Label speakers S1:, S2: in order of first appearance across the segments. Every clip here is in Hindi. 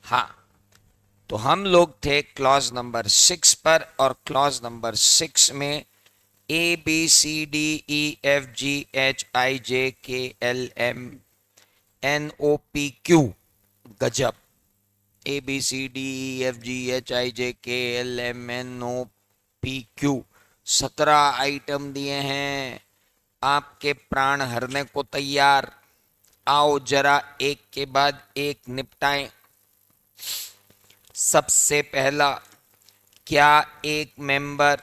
S1: हाँ, तो हम लोग थे क्लॉज नंबर 6 पर, और क्लॉज नंबर 6 में ABCDEFGHIJKLMNOPQ, गजब। ABCDEFGHIJKLMNOPQ, 17 आइटम दिए हैं। आपके प्राण हरने को तैयार। आओ जरा एक के बाद एक निपटाएं। सबसे पहला, क्या एक मेंबर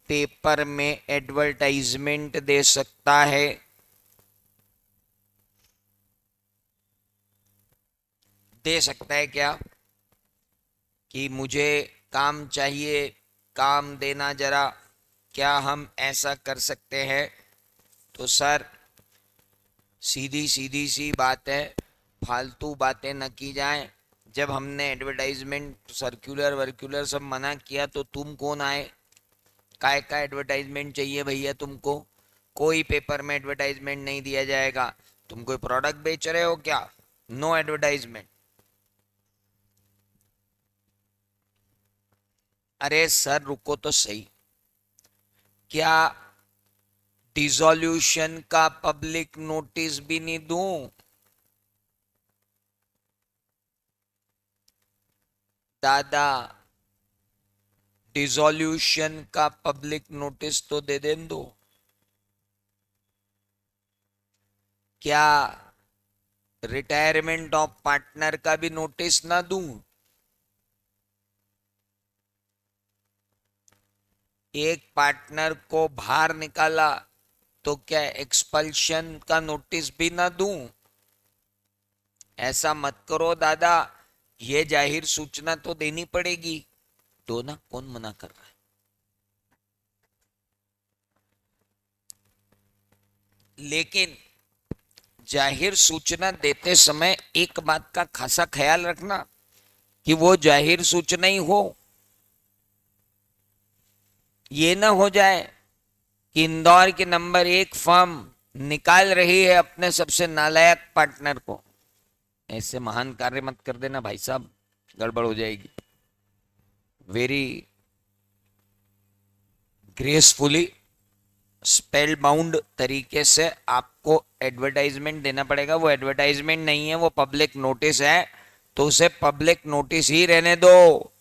S1: पेपर में एडवर्टाइजमेंट दे सकता है? दे सकता है क्या? कि मुझे काम चाहिए, काम देना जरा, क्या हम ऐसा कर सकते हैं? तो सर, सीधी सीधी सी बात है, फालतू बातें न की जाएं। जब हमने एडवर्टाइजमेंट सर्कुलर वर्कुलर सब मना किया तो तुम कौन आए? काय का एडवर्टाइजमेंट चाहिए भैया तुमको? कोई पेपर में एडवर्टाइजमेंट नहीं दिया जाएगा। तुम कोई प्रोडक्ट बेच रहे हो क्या? No advertisement. अरे सर रुको तो सही, क्या डिसॉल्यूशन का पब्लिक नोटिस भी नहीं दूं? दादा, डिसॉल्यूशन का पब्लिक नोटिस तो दे दें दो। क्या रिटायरमेंट ऑफ पार्टनर का भी नोटिस ना दूं? एक पार्टनर को बाहर निकाला तो क्या एक्सपल्शन का नोटिस भी ना दूं? ऐसा मत करो दादा, ये जाहिर सूचना तो देनी पड़ेगी। दो ना, कौन मना कर रहा है? लेकिन जाहिर सूचना देते समय एक बात का खासा ख्याल रखना, कि वो जाहिर सूचना ही हो। ये ना हो जाए कि इंदौर की नंबर 1 फर्म निकाल रही है अपने सबसे नालायक पार्टनर को। ऐसे महान कार्य मत कर देना भाई साहब, गड़बड़ हो जाएगी। वेरी ग्रेसफुली, स्पेल बाउंड तरीके से आपको एडवर्टाइजमेंट देना पड़ेगा। वो एडवर्टाइजमेंट नहीं है, वो पब्लिक नोटिस है, तो उसे पब्लिक नोटिस ही रहने दो।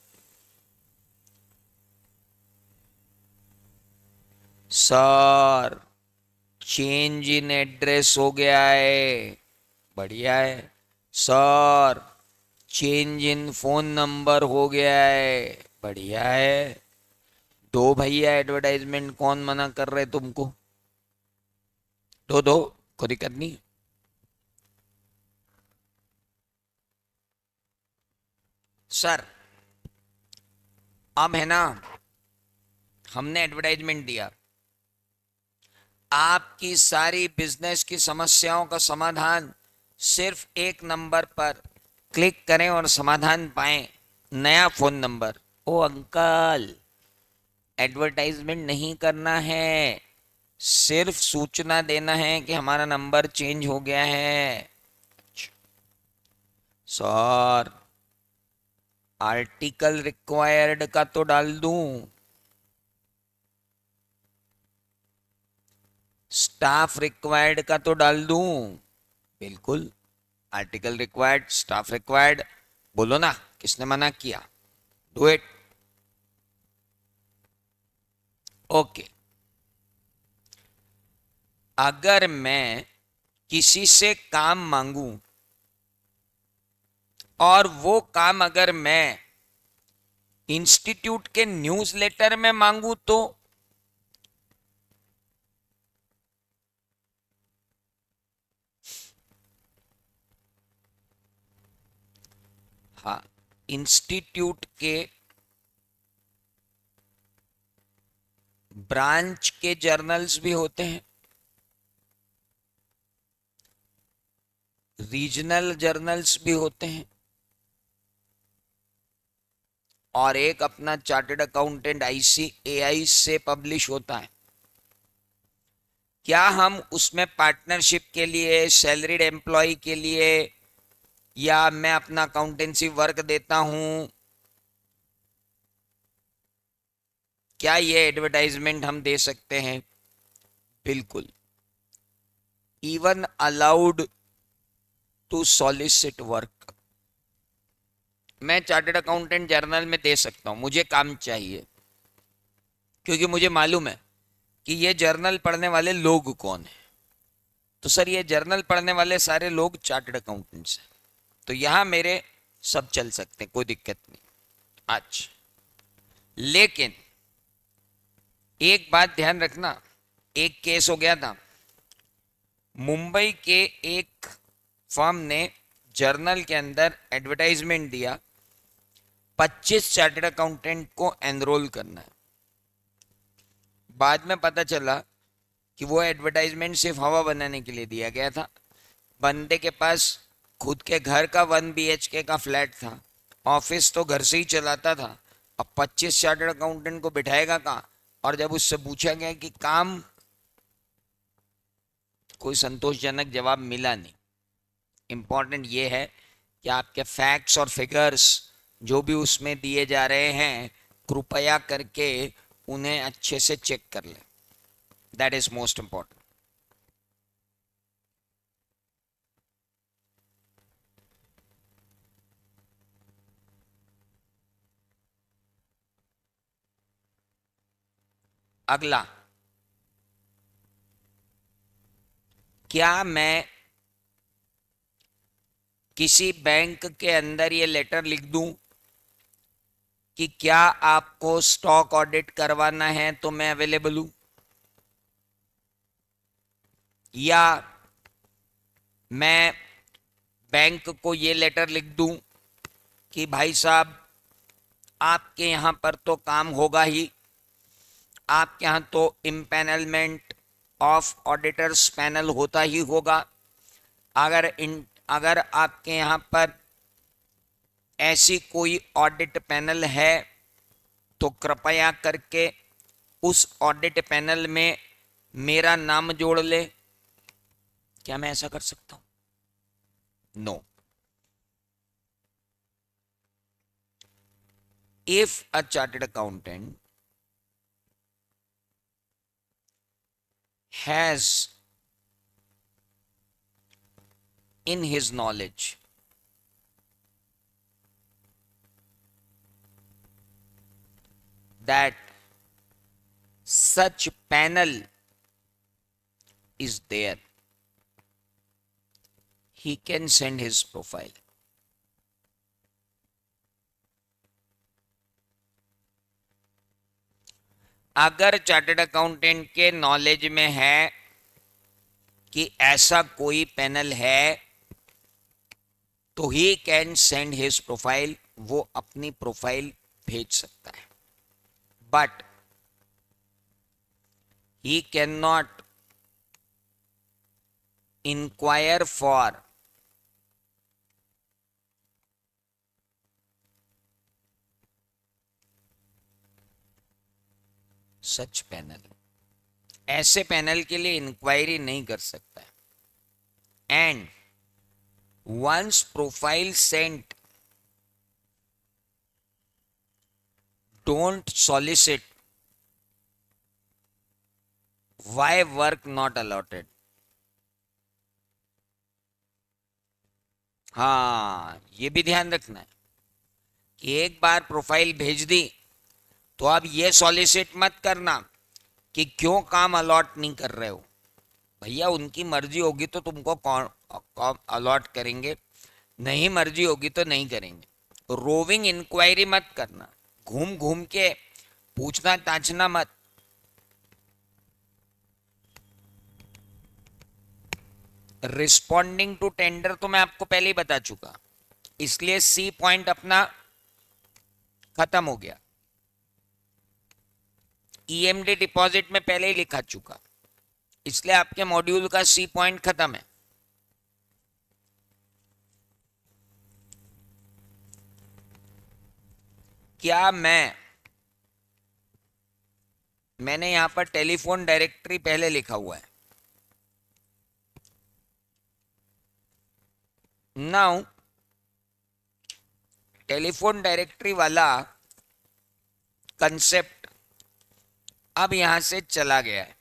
S1: सर, चेंज इन एड्रेस हो गया है। बढ़िया है। Sir, change in phone number हो गया है। बढ़िया है। दो भैया एडवर्टाइजमेंट, कौन मना कर रहे तुमको? दो दो, कोई दिक्कत नहीं। सर, अब है ना, हमने एडवर्टाइजमेंट दिया, आपकी सारी बिजनेस की समस्याओं का समाधान सिर्फ एक नंबर पर क्लिक करें और समाधान पाएं। नया फोन नंबर। ओ अंकल, एडवर्टाइजमेंट नहीं करना है, सिर्फ सूचना देना है कि हमारा नंबर चेंज हो गया है। सर, आर्टिकल रिक्वायर्ड का तो डाल दूं, स्टाफ रिक्वायर्ड का तो डाल दूं? बिल्कुल, आर्टिकल रिक्वायर्ड, स्टाफ रिक्वायर्ड। बोलो ना, किसने मना किया? Do it. ओके। अगर मैं किसी से काम मांगू, और वो काम अगर मैं इंस्टीट्यूट के न्यूज़लेटर में मांगू तो? हाँ, इंस्टीट्यूट के ब्रांच के जर्नल्स भी होते हैं, रीजनल जर्नल्स भी होते हैं, और एक अपना चार्टर्ड अकाउंटेंट ICAI से पब्लिश होता है। क्या हम उसमें पार्टनरशिप के लिए, सैलरीड एम्प्लॉय के लिए या मैं अपना अकाउंटेंसी वर्क देता हूं, क्या ये एडवर्टाइजमेंट हम दे सकते हैं? बिल्कुल। Even allowed to solicit work. मैं चार्टर्ड अकाउंटेंट जर्नल में दे सकता हूं, मुझे काम चाहिए, क्योंकि मुझे मालूम है कि ये जर्नल पढ़ने वाले लोग कौन है। तो सर ये जर्नल पढ़ने वाले सारे लोग चार्टर्ड अकाउंटेंट्स हैं, तो यहां मेरे सब चल सकते हैं, कोई दिक्कत नहीं। अच्छा, लेकिन एक बात ध्यान रखना, एक केस हो गया था, मुंबई के एक फर्म ने जर्नल के अंदर एडवर्टाइजमेंट दिया, 25 चार्टर्ड अकाउंटेंट को एनरोल करना है। बाद में पता चला कि वो एडवर्टाइजमेंट सिर्फ हवा बनाने के लिए दिया गया था। बंदे के पास खुद के घर का 1 BHK का फ्लैट था, ऑफिस तो घर से ही चलाता था। अब 25 चार्टर्ड अकाउंटेंट को बिठाएगा कहाँ? और जब उससे पूछा गया कि काम, कोई संतोषजनक जवाब मिला नहीं। इंपॉर्टेंट ये है कि आपके फैक्ट्स और फिगर्स जो भी उसमें दिए जा रहे हैं, कृपया करके उन्हें अच्छे से चेक कर लें। That is most important. अगला, क्या मैं किसी बैंक के अंदर ये लेटर लिख दूं कि क्या आपको स्टॉक ऑडिट करवाना है तो मैं अवेलेबल हूं? या मैं बैंक को ये लेटर लिख दूं कि भाई साहब आपके यहां पर तो काम होगा ही, आपके यहां तो इम्पैनलमेंट ऑफ ऑडिटर्स पैनल होता ही होगा, अगर आपके यहां पर ऐसी कोई ऑडिट पैनल है तो कृपया करके उस ऑडिट पैनल में मेरा नाम जोड़ ले। क्या मैं ऐसा कर सकता हूं? No. If a chartered accountant has in his knowledge that such panel is there, he can send his profile. अगर चार्टर्ड अकाउंटेंट के नॉलेज में है कि ऐसा कोई पैनल है तो he can send his profile, वो अपनी प्रोफाइल भेज सकता है, but he can not inquire for such panel. ऐसे पैनल के लिए इंक्वायरी नहीं कर सकता है। And once profile sent, don't solicit. Why work not allotted? हाँ, ये भी ध्यान रखना है कि एक बार प्रोफाइल भेज दी तो आप ये सॉलिसिट मत करना कि क्यों काम अलॉट नहीं कर रहे हो। भैया उनकी मर्जी होगी तो तुमको कौन अलॉट करेंगे, नहीं मर्जी होगी तो नहीं करेंगे। रोविंग इंक्वायरी मत करना, घूम घूम के पूछना ताछना मत। रिस्पॉन्डिंग टू टेंडर तो मैं आपको पहले ही बता चुका, इसलिए सी पॉइंट अपना खत्म हो गया। ईएमडी डिपॉजिट में पहले ही लिखा चुका, इसलिए आपके मॉड्यूल का सी पॉइंट खत्म है। क्या मैंने यहां पर टेलीफोन डायरेक्टरी पहले लिखा हुआ है। नाउ टेलीफोन डायरेक्टरी वाला कंसेप्ट अब यहां से चला गया है।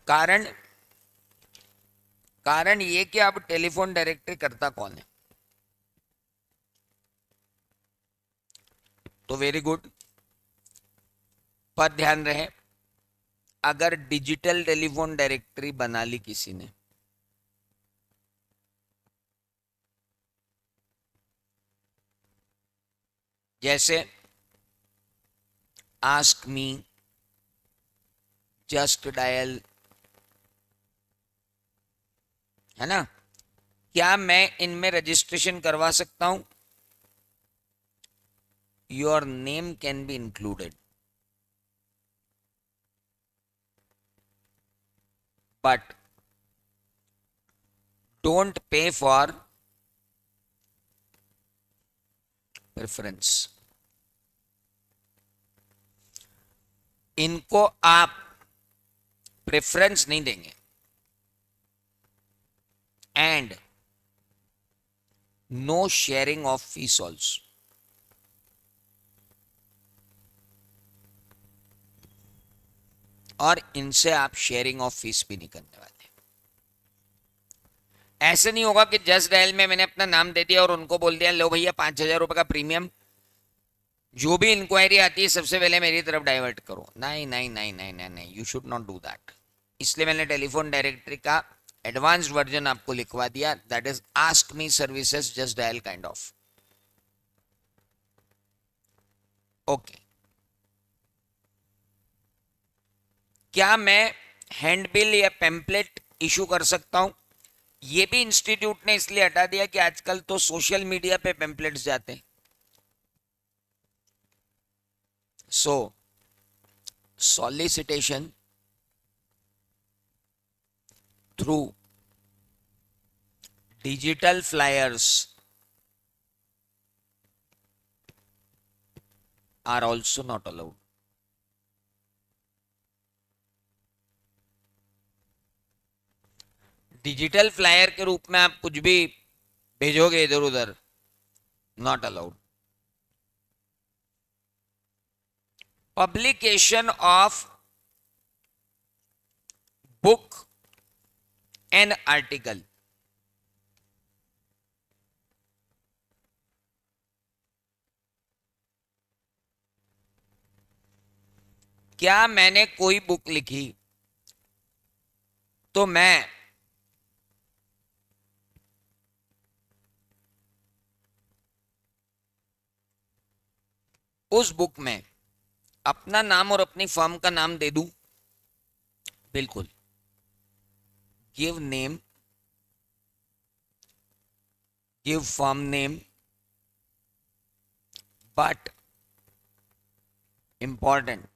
S1: कारण कारण ये कि अब टेलीफोन डायरेक्टरी करता कौन है। तो वेरी गुड, पर ध्यान रहे, अगर डिजिटल टेलीफोन डायरेक्टरी बना ली किसी ने, जैसे आस्क मी, जस्ट डायल, है ना, क्या मैं इनमें रजिस्ट्रेशन करवा सकता हूं? Your name can be included, but don't pay for preference. इनको आप प्रेफरेंस नहीं देंगे, and no sharing of fees also. और इनसे आप शेयरिंग ऑफ फीस भी नहीं करने वाले। ऐसे नहीं होगा कि जस्ट डायल में मैंने अपना नाम दे दिया और उनको बोल दिया लो भैया 5,000 रुपए का प्रीमियम, जो भी इंक्वायरी आती है सबसे पहले मेरी तरफ डाइवर्ट करो। नहीं नहीं नहीं नहीं नहीं नहीं, you should not do that. इसलिए मैंने टेलीफोन डायरेक्टरी का एडवांस्ड वर्जन आपको लिखवा दिया, that is ask me services just dial kind of. Okay, क्या मैं हैंडबिल या पेम्पलेट इशू कर सकता हूं? ये भी इंस्टीट्यूट ने इसलिए हटा दिया कि आजकल तो सोशल मीडिया पे पेम्पलेट्स जाते हैं। So solicitation through digital flyers are also not allowed. Digital flyer के रूप में आप कुछ भी भेजोगे इधर उधर, not allowed. Publication of book and article, क्या मैंने कोई बुक लिखी तो मैं उस बुक में अपना नाम और अपनी फर्म का नाम दे दूं? बिल्कुल। Give name, give firm name, but important,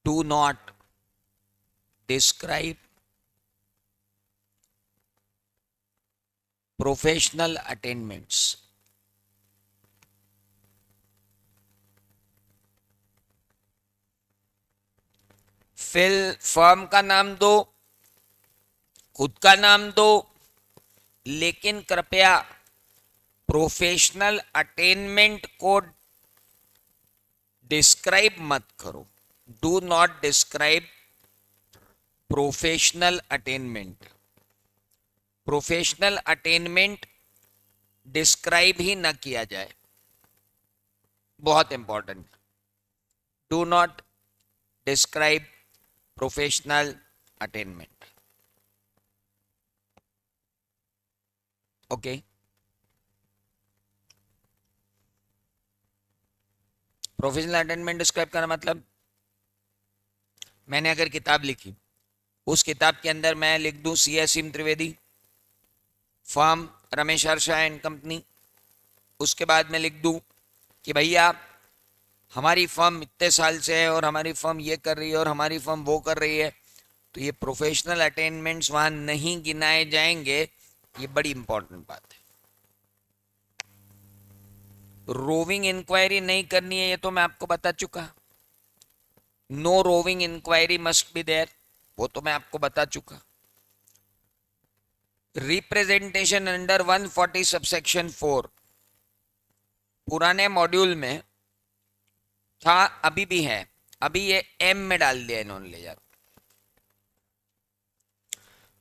S1: do not describe professional attainments. फिर फर्म का नाम दो, खुद का नाम दो, लेकिन कृपया प्रोफेशनल अटेनमेंट को डिस्क्राइब मत करो। Do not describe professional attainment. Professional attainment describe ही ना किया जाए, बहुत important. Do not describe professional attainment. Okay, professional attainment describe करना मतलब, मैंने अगर किताब लिखी, उस किताब के अंदर मैं लिख दूं सी एस सिम Trivedi, firm Ramesh Harsha and company. उसके बाद मैं लिख दूं कि भैया हमारी फर्म इतने साल से है और हमारी फर्म ये कर रही है और हमारी फर्म वो कर रही है, तो ये प्रोफेशनल अटेनमेंट्स वहां नहीं गिनाए जाएंगे। ये बड़ी इंपॉर्टेंट बात है। रोविंग इंक्वायरी नहीं करनी है, ये तो मैं आपको बता चुका। No roving inquiry must be there, वो तो मैं आपको बता चुका। रिप्रेजेंटेशन अंडर 140 सबसेक्शन 4 पुराने मॉड्यूल में था, अभी भी है, अभी ये एम में डाल दिया इन्होंने ले जाकर।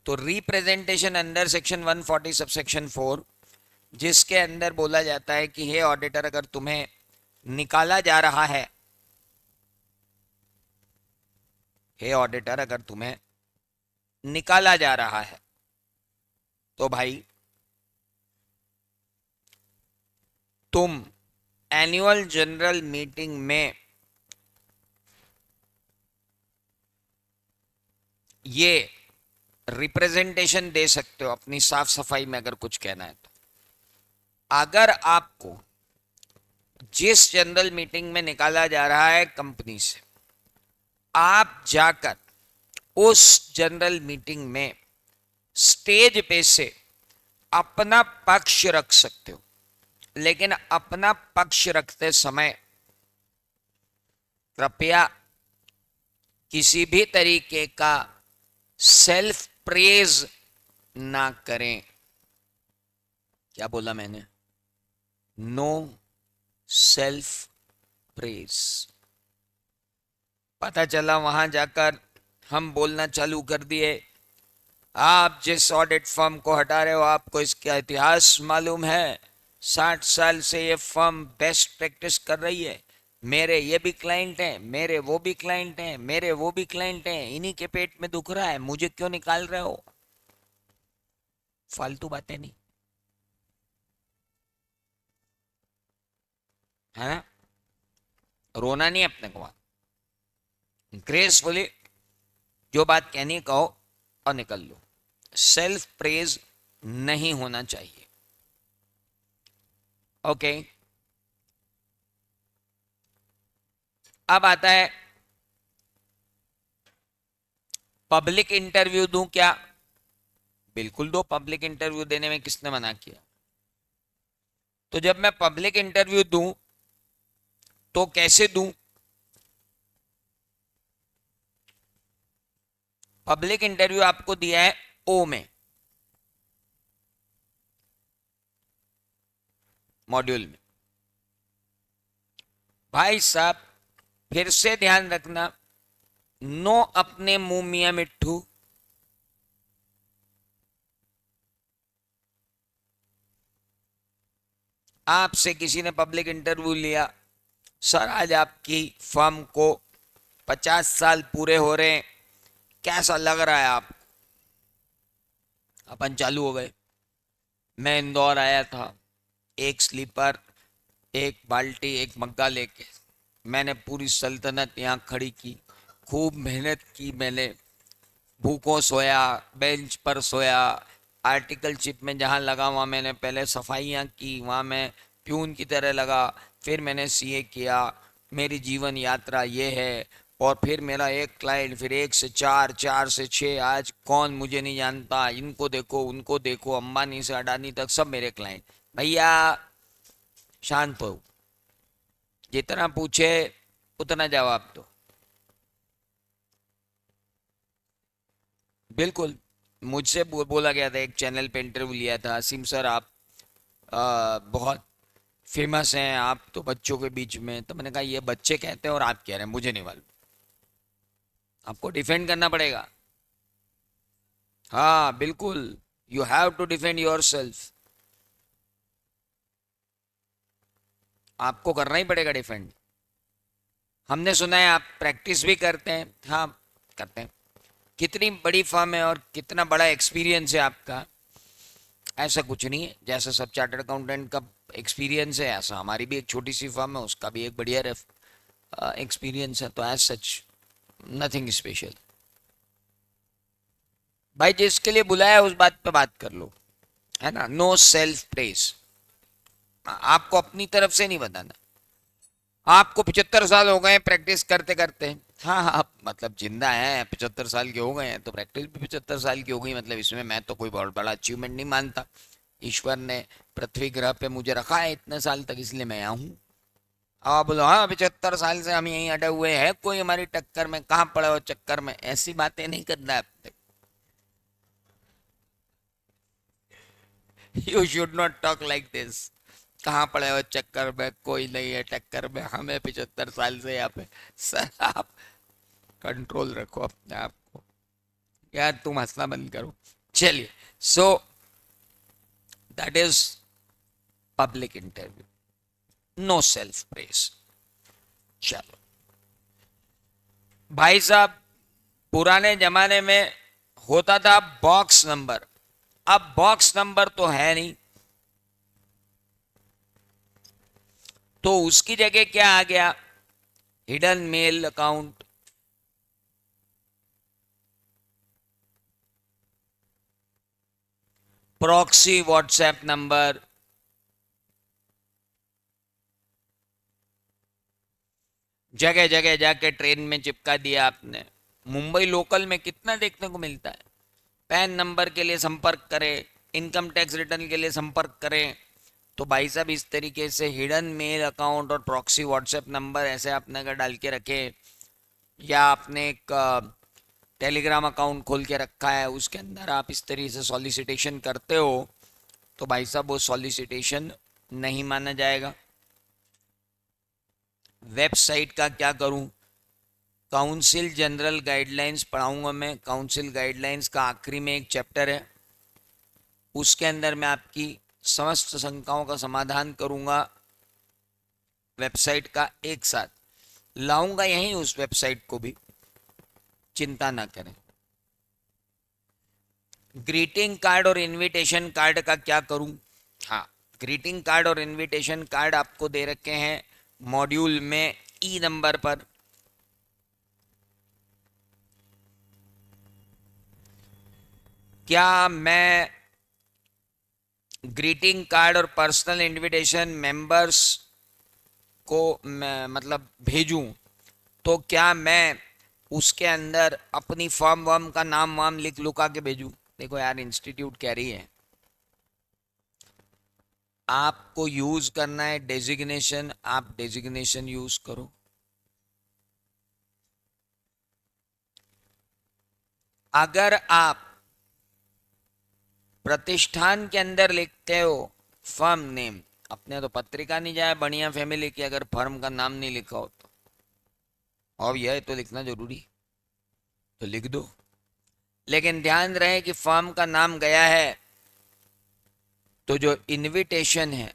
S1: तो रिप्रेजेंटेशन अंडर सेक्शन 140 सबसेक्शन 4, जिसके अंदर बोला जाता है कि हे ऑडिटर, अगर तुम्हें निकाला जा रहा है, हे ऑडिटर अगर तुम्हें निकाला जा रहा है, तो भाई तुम एनुअल जनरल मीटिंग में ये रिप्रेजेंटेशन दे सकते हो अपनी साफ सफाई में, अगर कुछ कहना है तो। अगर आपको जिस जनरल मीटिंग में निकाला जा रहा है कंपनी से, आप जाकर उस जनरल मीटिंग में स्टेज पे से अपना पक्ष रख सकते हो, लेकिन अपना पक्ष रखते समय कृपया किसी भी तरीके का सेल्फ प्रेज ना करें। क्या बोला मैंने? No self praise. पता चला वहां जाकर हम बोलना चालू कर दिए, आप जिस ऑडिट फर्म को हटा रहे हो आपको इसका इतिहास मालूम है, 60 साल से ये फर्म बेस्ट प्रैक्टिस कर रही है, मेरे ये भी क्लाइंट हैं, मेरे वो भी क्लाइंट हैं, मेरे वो भी क्लाइंट हैं, इन्हीं के पेट में दुख रहा है, मुझे क्यों निकाल रहे हो? फालतू बातें नहीं, है ना? रोना नहीं अपने को, ग्रेसफुली जो बात कहनी कहो और निकल लो। सेल्फ प्रेज नहीं होना चाहिए। ओके, अब आता है पब्लिक इंटरव्यू दूं क्या? बिल्कुल दो, पब्लिक इंटरव्यू देने में किसने मना किया? तो जब मैं पब्लिक इंटरव्यू दूं तो कैसे दूं? पब्लिक इंटरव्यू आपको दिया है ओ में, मॉड्यूल में। भाई साहब फिर से ध्यान रखना, नो अपने मुंह मियां मिट्ठू। आपसे किसी ने पब्लिक इंटरव्यू लिया, सर आज आपकी फर्म को 50 साल पूरे हो रहे हैं, कैसा लग रहा है आप? अपन चालू हो गए। मैं इंदौर आया था, एक स्लीपर, एक बाल्टी, एक मग्गा लेके मैंने पूरी सल्तनत यहाँ खड़ी की, खूब मेहनत की मैंने, भूखों सोया, बेंच पर सोया, आर्टिकल चिप में जहाँ लगा वहाँ मैंने पहले सफाइयाँ की, वहाँ मैं प्यून की तरह लगा, फिर मैंने सीए किया, मेरी जीवन यात्रा ये है। और फिर मेरा एक क्लाइंट, फिर एक से चार, चार से छः, आज कौन मुझे नहीं जानता, इनको देखो उनको देखो, अंबानी से अडानी तक सब मेरे क्लाइंट। भैया शांत हो, जितना पूछे उतना जवाब दो। बिल्कुल, मुझसे बोला गया था, एक चैनल पे इंटरव्यू लिया था, असीम सर आप बहुत फेमस हैं, आप तो बच्चों के बीच में। तो मैंने कहा ये बच्चे कहते हैं और आप कह रहे हैं, मुझे नहीं मालूम, आपको डिफेंड करना पड़ेगा। हाँ बिल्कुल, you have to defend yourself, आपको करना ही पड़ेगा डिफेंड। हमने सुना है आप प्रैक्टिस भी करते हैं। हाँ करते हैं। कितनी बड़ी फर्म है और कितना बड़ा एक्सपीरियंस है आपका? ऐसा कुछ नहीं है, जैसा सब चार्टर्ड अकाउंटेंट का एक्सपीरियंस है ऐसा हमारी भी एक छोटी सी फर्म है, उसका भी एक बढ़िया एक्सपीरियंस है। तो एज सच नथिंग स्पेशल। भाई जिसके लिए बुलाया उस बात पे बात कर लो, है ना? नो सेल्फ प्रेज, आपको अपनी तरफ से नहीं बताना। आपको 75 साल हो गए प्रैक्टिस करते करते। हाँ हाँ, आप मतलब जिंदा हैं, 75 साल के हो गए हैं तो प्रैक्टिस भी 75 साल की हो गई, मतलब इसमें मैं तो कोई बहुत बड़ा अचीवमेंट नहीं मानता। ईश्वर ने पृथ्वी ग्रह पे मुझे रखा है इतने साल तक, इसलिए मैं यहाँ हूँ। आप बोलो हाँ 75 साल से हम यहीं अड़े हुए हैं, कोई हमारी टक्कर में कहाँ पड़े हो चक्कर में, ऐसी बातें नहीं करना है। You should not talk like this. कहाँ पड़े हो चक्कर में, कोई नहीं है टक्कर में, हमें 75 साल से यहाँ पे। सर आप कंट्रोल रखो अपने आप को यार, तुम हंसना बंद करो। चलिए, so that is public interview, no self press. चलो भाई साहब, पुराने जमाने में होता था बॉक्स नंबर, अब बॉक्स नंबर तो है नहीं, तो उसकी जगह क्या आ गया, hidden mail account. Proxy WhatsApp number, जगह जगह जाके ट्रेन में चिपका दिया आपने। मुंबई लोकल में कितना देखने को मिलता है, पैन नंबर के लिए संपर्क करें, इनकम टैक्स रिटर्न के लिए संपर्क करें। तो भाई साहब इस तरीके से हिडन मेल अकाउंट और प्रॉक्सी व्हाट्सएप नंबर ऐसे आपने अगर डाल के रखे, या आपने एक टेलीग्राम अकाउंट खोल के रखा है, उसके अंदर आप इस तरीके से सॉलिसिटेशन करते हो, तो भाई साहब वो सॉलिसिटेशन नहीं माना जाएगा। वेबसाइट का क्या करूं, काउंसिल जनरल गाइडलाइंस पढ़ाऊंगा मैं। काउंसिल गाइडलाइंस का आखिरी में एक चैप्टर है, उसके अंदर मैं आपकी समस्त शंकाओं का समाधान करूंगा। वेबसाइट का एक साथ लाऊंगा यहीं, उस वेबसाइट को भी चिंता ना करें। ग्रीटिंग कार्ड और इनविटेशन कार्ड का क्या करूं, हाँ, ग्रीटिंग कार्ड और इनविटेशन कार्ड आपको दे रखे हैं मॉड्यूल में ई नंबर पर। क्या मैं ग्रीटिंग कार्ड और पर्सनल इनविटेशन मेंबर्स को मतलब भेजूं, तो क्या मैं उसके अंदर अपनी फर्म वर्म का नाम वाम लिख लुका के भेजूं? देखो यार, इंस्टीट्यूट कह रही है आपको यूज करना है डेजिग्नेशन, आप डेजिग्नेशन यूज करो। अगर आप प्रतिष्ठान के अंदर लिखते हो फर्म नेम, अपने तो पत्रिका नहीं जाए बढ़िया फैमिली की, अगर फर्म का नाम नहीं लिखा हो तो, और यह तो लिखना जरूरी, तो लिख दो। लेकिन ध्यान रहे कि फर्म का नाम गया है तो जो इनविटेशन है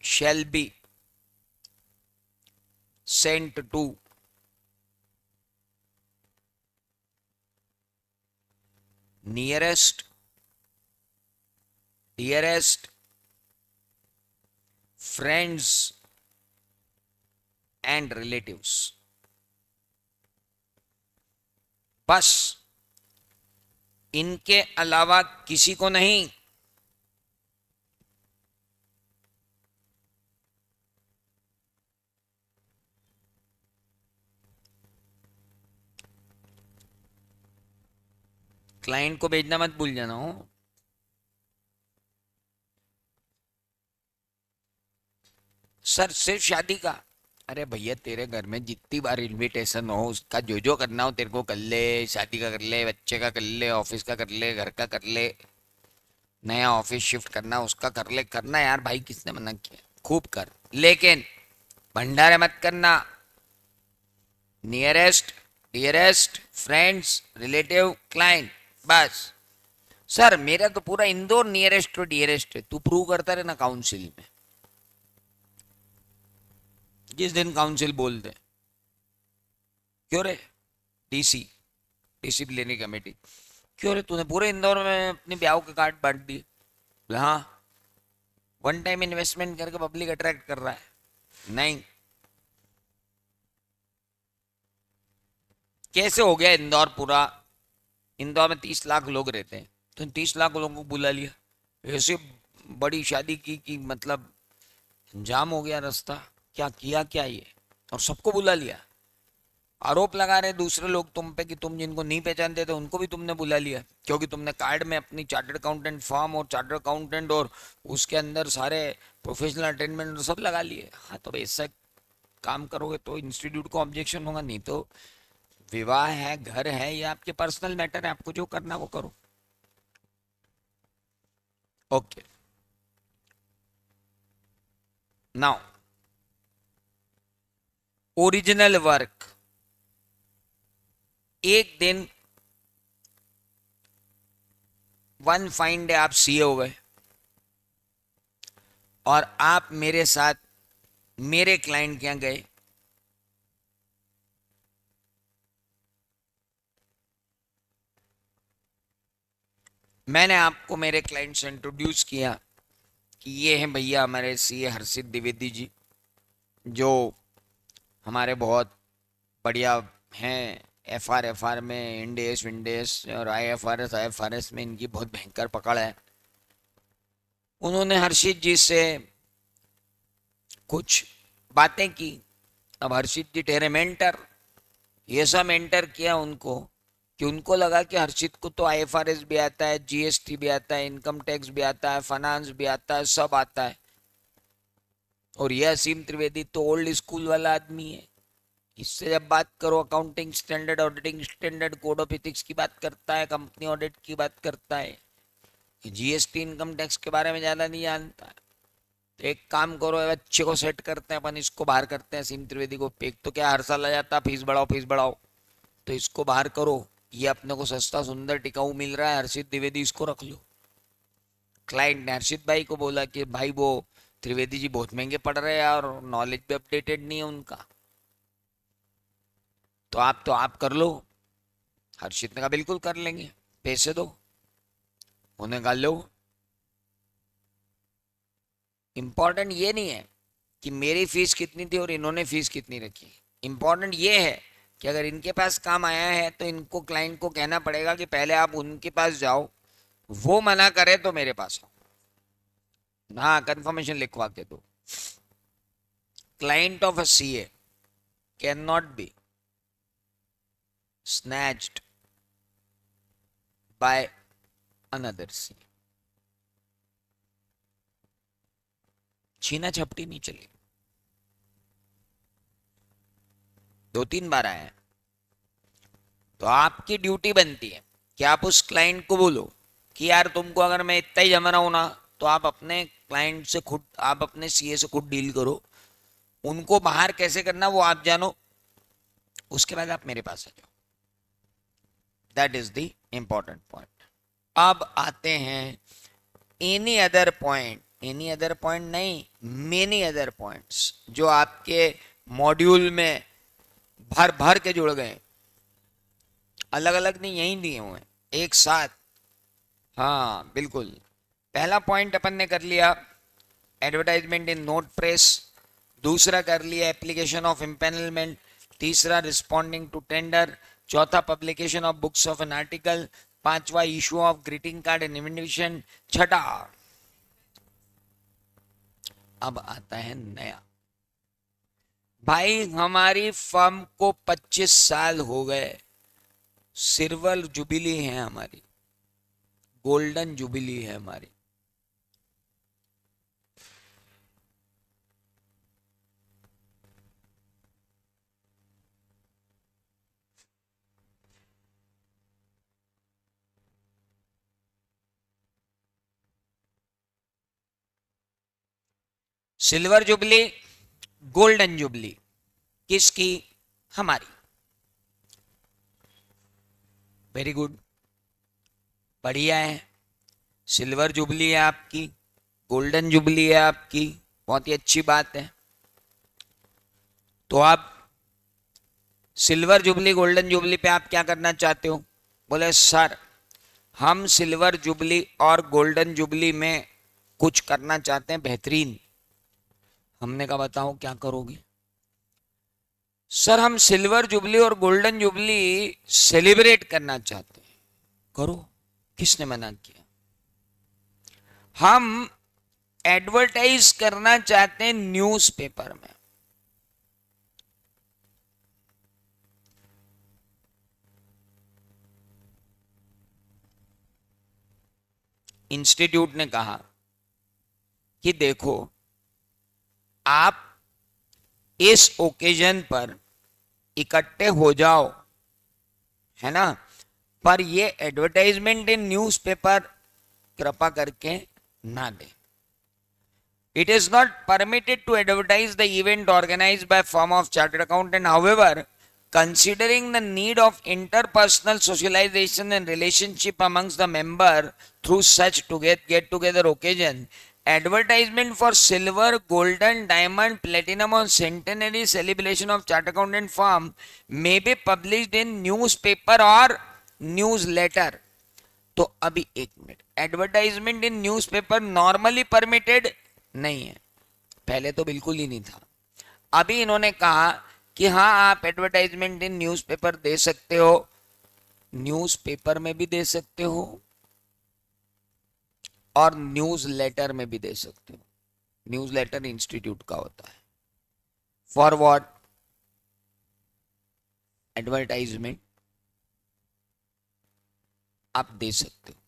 S1: shall be sent to nearest, dearest friends and relatives, बस इनके अलावा किसी को नहीं। क्लाइंट को भेजना मत भूल जाना हो। सर सिर्फ शादी का, अरे भैया तेरे घर में जितनी बार इनविटेशन हो उसका जो जो करना हो तेरे को कर ले, शादी का कर ले, बच्चे का कर ले, ऑफिस का कर ले, घर का कर ले, नया ऑफिस शिफ्ट करना उसका कर ले, करना यार भाई, किसने मना किया, खूब कर, लेकिन भंडारे मत करना। Nearest, dearest friends, relative, client, बस। सर मेरा तो पूरा इंदौर नियरेस्ट टू डियरेस्ट है, तू प्रूव करता रहे ना काउंसिल में, जिस दिन काउंसिल बोल दे। क्यों रे, डीसी, डिसिप्लिनरी कमेटी, क्यों रे तूने पूरे इंदौर में अपने ब्याह के कार्ड बांट दिए? बोले, हाँ, वन टाइम इन्वेस्टमेंट करके पब्लिक अट्रैक्ट कर रहा है। नहीं, कैसे हो गया इंदौर पूरा, इंदौर में 30 लाख लोग रहते हैं, तो 30 लाख लोगों को बुला लिया, ऐसे बड़ी शादी की कि मतलब जाम हो गया रास्ता। क्या किया क्या ये, और सबको बुला लिया। आरोप लगा रहे दूसरे लोग तुम पे कि तुम जिनको नहीं पहचानते थे उनको भी तुमने बुला लिया, क्योंकि तुमने कार्ड में अपनी चार्टर्ड अकाउंटेंट फॉर्म और चार्टर्ड अकाउंटेंट और उसके अंदर सारे प्रोफेशनल अटेंडमेंट सब लगा लिए। हाँ, तो ऐसा काम करोगे तो इंस्टीट्यूट को ऑब्जेक्शन होगा, नहीं तो विवाह है, घर है, ये आपके पर्सनल मैटर है, आपको जो करना वो करो। Okay, now original work. एक दिन वन फाइन डे आप सीए हो गए और आप मेरे साथ मेरे क्लाइंट के यहाँ गए। मैंने आपको मेरे क्लाइंट से इंट्रोड्यूस किया कि ये हैं भैया हमारे सीए हर्षित द्विवेदी जी, जो हमारे बहुत बढ़िया हैं। एफआर में इंडेस विंडेस और आईएफआरएस में इनकी बहुत भयंकर पकड़ है। उन्होंने हर्षित जी से कुछ बातें की। अब हर्षित जी ठहरे मेंटर, ये सब मेंटर किया उनको कि उनको लगा कि हर्षित को तो आईएफआरएस भी आता है, जीएसटी भी आता है, इनकम टैक्स भी आता है, फाइनेंस भी आता है, सब आता है। और ये असीम त्रिवेदी तो ओल्ड स्कूल वाला आदमी है। इससे जब बात करो accounting standard, auditing standard, code of ethics की बात करता है, कंपनी ऑडिट की बात करता है, जीएसटी इनकम टैक्स के बारे में ज्यादा नहीं जानता है। तो एक काम करो, बच्चे को सेट करते हैं अपन, इसको बाहर करते हैं असीम त्रिवेदी को। एक तो क्या हर साल आ जाता फीस बढ़ाओ फीस बढ़ाओ, तो इसको बाहर करो। ये अपने को सस्ता सुंदर टिकाऊ मिल रहा है, हर्षित द्विवेदी इसको रख लो। क्लाइंट ने हर्षित भाई को बोला कि भाई वो त्रिवेदी जी बहुत महंगे पड़ रहे हैं और नॉलेज भी अपडेटेड नहीं है उनका, तो आप कर लो। हर्षित ने कहा बिल्कुल कर लेंगे, पैसे दो। उन्हें कहा लो। इंपॉर्टेंट ये नहीं है कि मेरी फीस कितनी थी और इन्होंने फीस कितनी रखी। इंपॉर्टेंट ये है कि अगर इनके पास काम आया है तो इनको क्लाइंट को कहना पड़ेगा कि पहले आप उनके पास जाओ, वो मना करे तो मेरे पास आओ। हाँ, कंफर्मेशन लिखवा के दो। Client of a CA can not be snatched by another sea। छीना झपटी नहीं चली। दो तीन बार आया है तो आपकी ड्यूटी बनती है कि आप उस क्लाइंट को बोलो कि यार तुमको अगर मैं इतना ही जमा रहा हूं ना, तो आप अपने क्लाइंट से खुद, आप अपने सीए से खुद डील करो। उनको बाहर कैसे करना वो आप जानो, उसके बाद आप मेरे पास आ जाओ। That is the important point. अब आते हैं any other point, any other point नहीं, मेनी अदर पॉइंट्स जो आपके मॉड्यूल में भर भर के जुड़ गए। अलग अलग नहीं, यहीं दिए हुए एक साथ। हाँ बिल्कुल। पहला पॉइंट अपन ने कर लिया एडवर्टाइजमेंट इन नोट प्रेस, दूसरा कर लिया एप्लीकेशन ऑफ इम्पेनलमेंट, तीसरा रिस्पॉन्डिंग टू टेंडर, चौथा publication of books of an article, पांचवा issue of greeting card and invitation, छठा अब आता है नया। भाई हमारी फर्म को 25 साल हो गए, सिल्वर जुबिली है हमारी, गोल्डन जुबिली है हमारी। सिल्वर जुबली, गोल्डन जुबली किसकी? हमारी। वेरी गुड, बढ़िया है। सिल्वर जुबली है आपकी, गोल्डन जुबली है आपकी, बहुत ही अच्छी बात है। तो आप सिल्वर जुबली गोल्डन जुबली पे आप क्या करना चाहते हो? बोले सर हम सिल्वर जुबली और गोल्डन जुबली में कुछ करना चाहते हैं बेहतरीन। हमने कहा बताओ क्या करोगे? सर हम सिल्वर जुबली और गोल्डन जुबली सेलिब्रेट करना चाहते हैं। करो, किसने मना किया? हम एडवर्टाइज करना चाहते हैं न्यूज़पेपर में। इंस्टीट्यूट ने कहा कि देखो आप इस ओकेजन पर इकट्ठे हो जाओ, है ना, पर ये एडवर्टाइजमेंट इन न्यूज़पेपर कृपा करके ना दे. It is not permitted to advertise the event organized by firm of chartered accountant. However, considering the need of interpersonal socialization and relationship amongst the member through such get-together occasion, advertisement for silver, golden, diamond, platinum or centenary celebration of chartered accountant firm may be published in newspaper or newsletter. तो अभी एक मिनट, एडवर्टाइजमेंट इन न्यूज़पेपर नॉर्मली परमिटेड नहीं है, पहले तो बिल्कुल ही नहीं था. अभी इन्होंने कहा कि हाँ आप एडवर्टाइजमेंट इन न्यूज़पेपर दे सकते हो, न्यूज़पेपर में भी दे सकते हो और न्यूज लेटर में भी दे सकते हो. न्यूज लेटर इंस्टीट्यूट का होता है. For what? एडवर्टाइजमेंट आप दे सकते हो,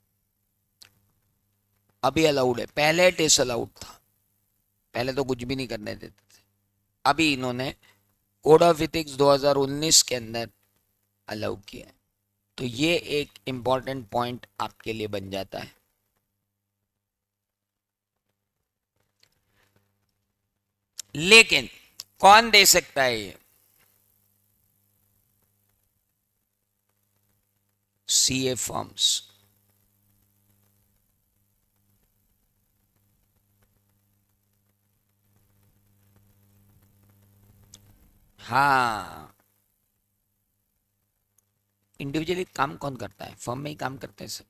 S1: अभी अलाउड है, पहले डिसअलाउड था, पहले तो कुछ भी नहीं करने देते थे. अभी इन्होंने कोड ऑफ इथिक्स 2019 के अंदर अलाउ किया है. तो ये एक इंपॉर्टेंट पॉइंट आपके लिए बन जाता है. लेकिन कौन दे सकता है ये? CA firms. हाँ, इंडिविजुअली काम कौन करता है? फर्म में ही काम करते हैं सब.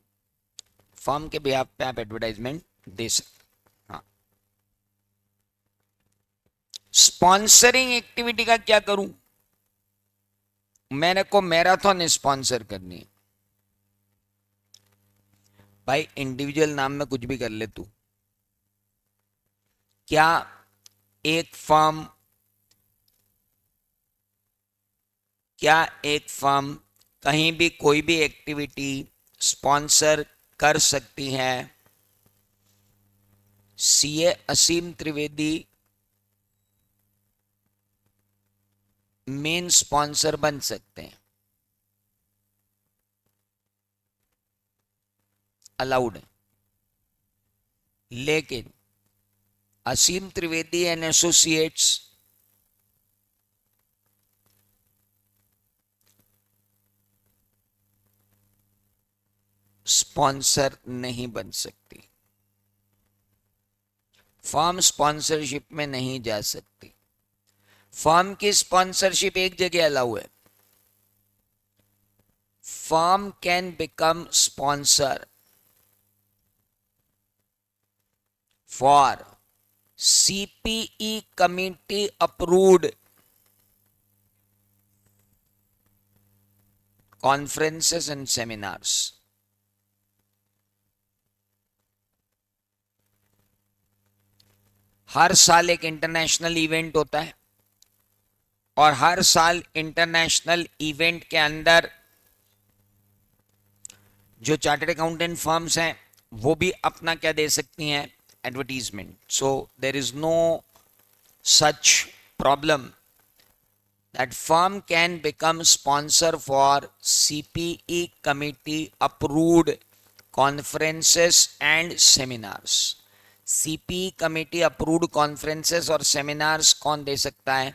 S1: फर्म के बिहाफ पे आप एडवर्टाइजमेंट दे सकते. हाँ. स्पॉन्सरिंग एक्टिविटी का क्या करूं? मैंने को मैराथन स्पॉन्सर करनी है. भाई इंडिविजुअल नाम में कुछ भी कर ले तू. क्या एक फर्म कहीं भी कोई भी एक्टिविटी स्पॉन्सर कर सकती है? सीए असीम त्रिवेदी मेन स्पॉन्सर बन सकते हैं, अलाउड है. लेकिन असीम त्रिवेदी एंड एसोसिएट्स स्पॉन्सर नहीं बन सकती, फर्म स्पॉन्सरशिप में नहीं जा सकती. फर्म की स्पॉन्सरशिप एक जगह अलाउ है. Firm can become sponsor for CPE committee approved conferences and seminars. हर साल एक इंटरनेशनल इवेंट होता है और हर साल इंटरनेशनल इवेंट के अंदर जो चार्टर्ड अकाउंटेंट फर्म्स हैं वो भी अपना क्या दे सकती हैं? Advertisement. So there is no such problem that firm can become sponsor for CPE committee approved conferences and seminars. CPE committee approved conferences और seminars कौन दे सकता है?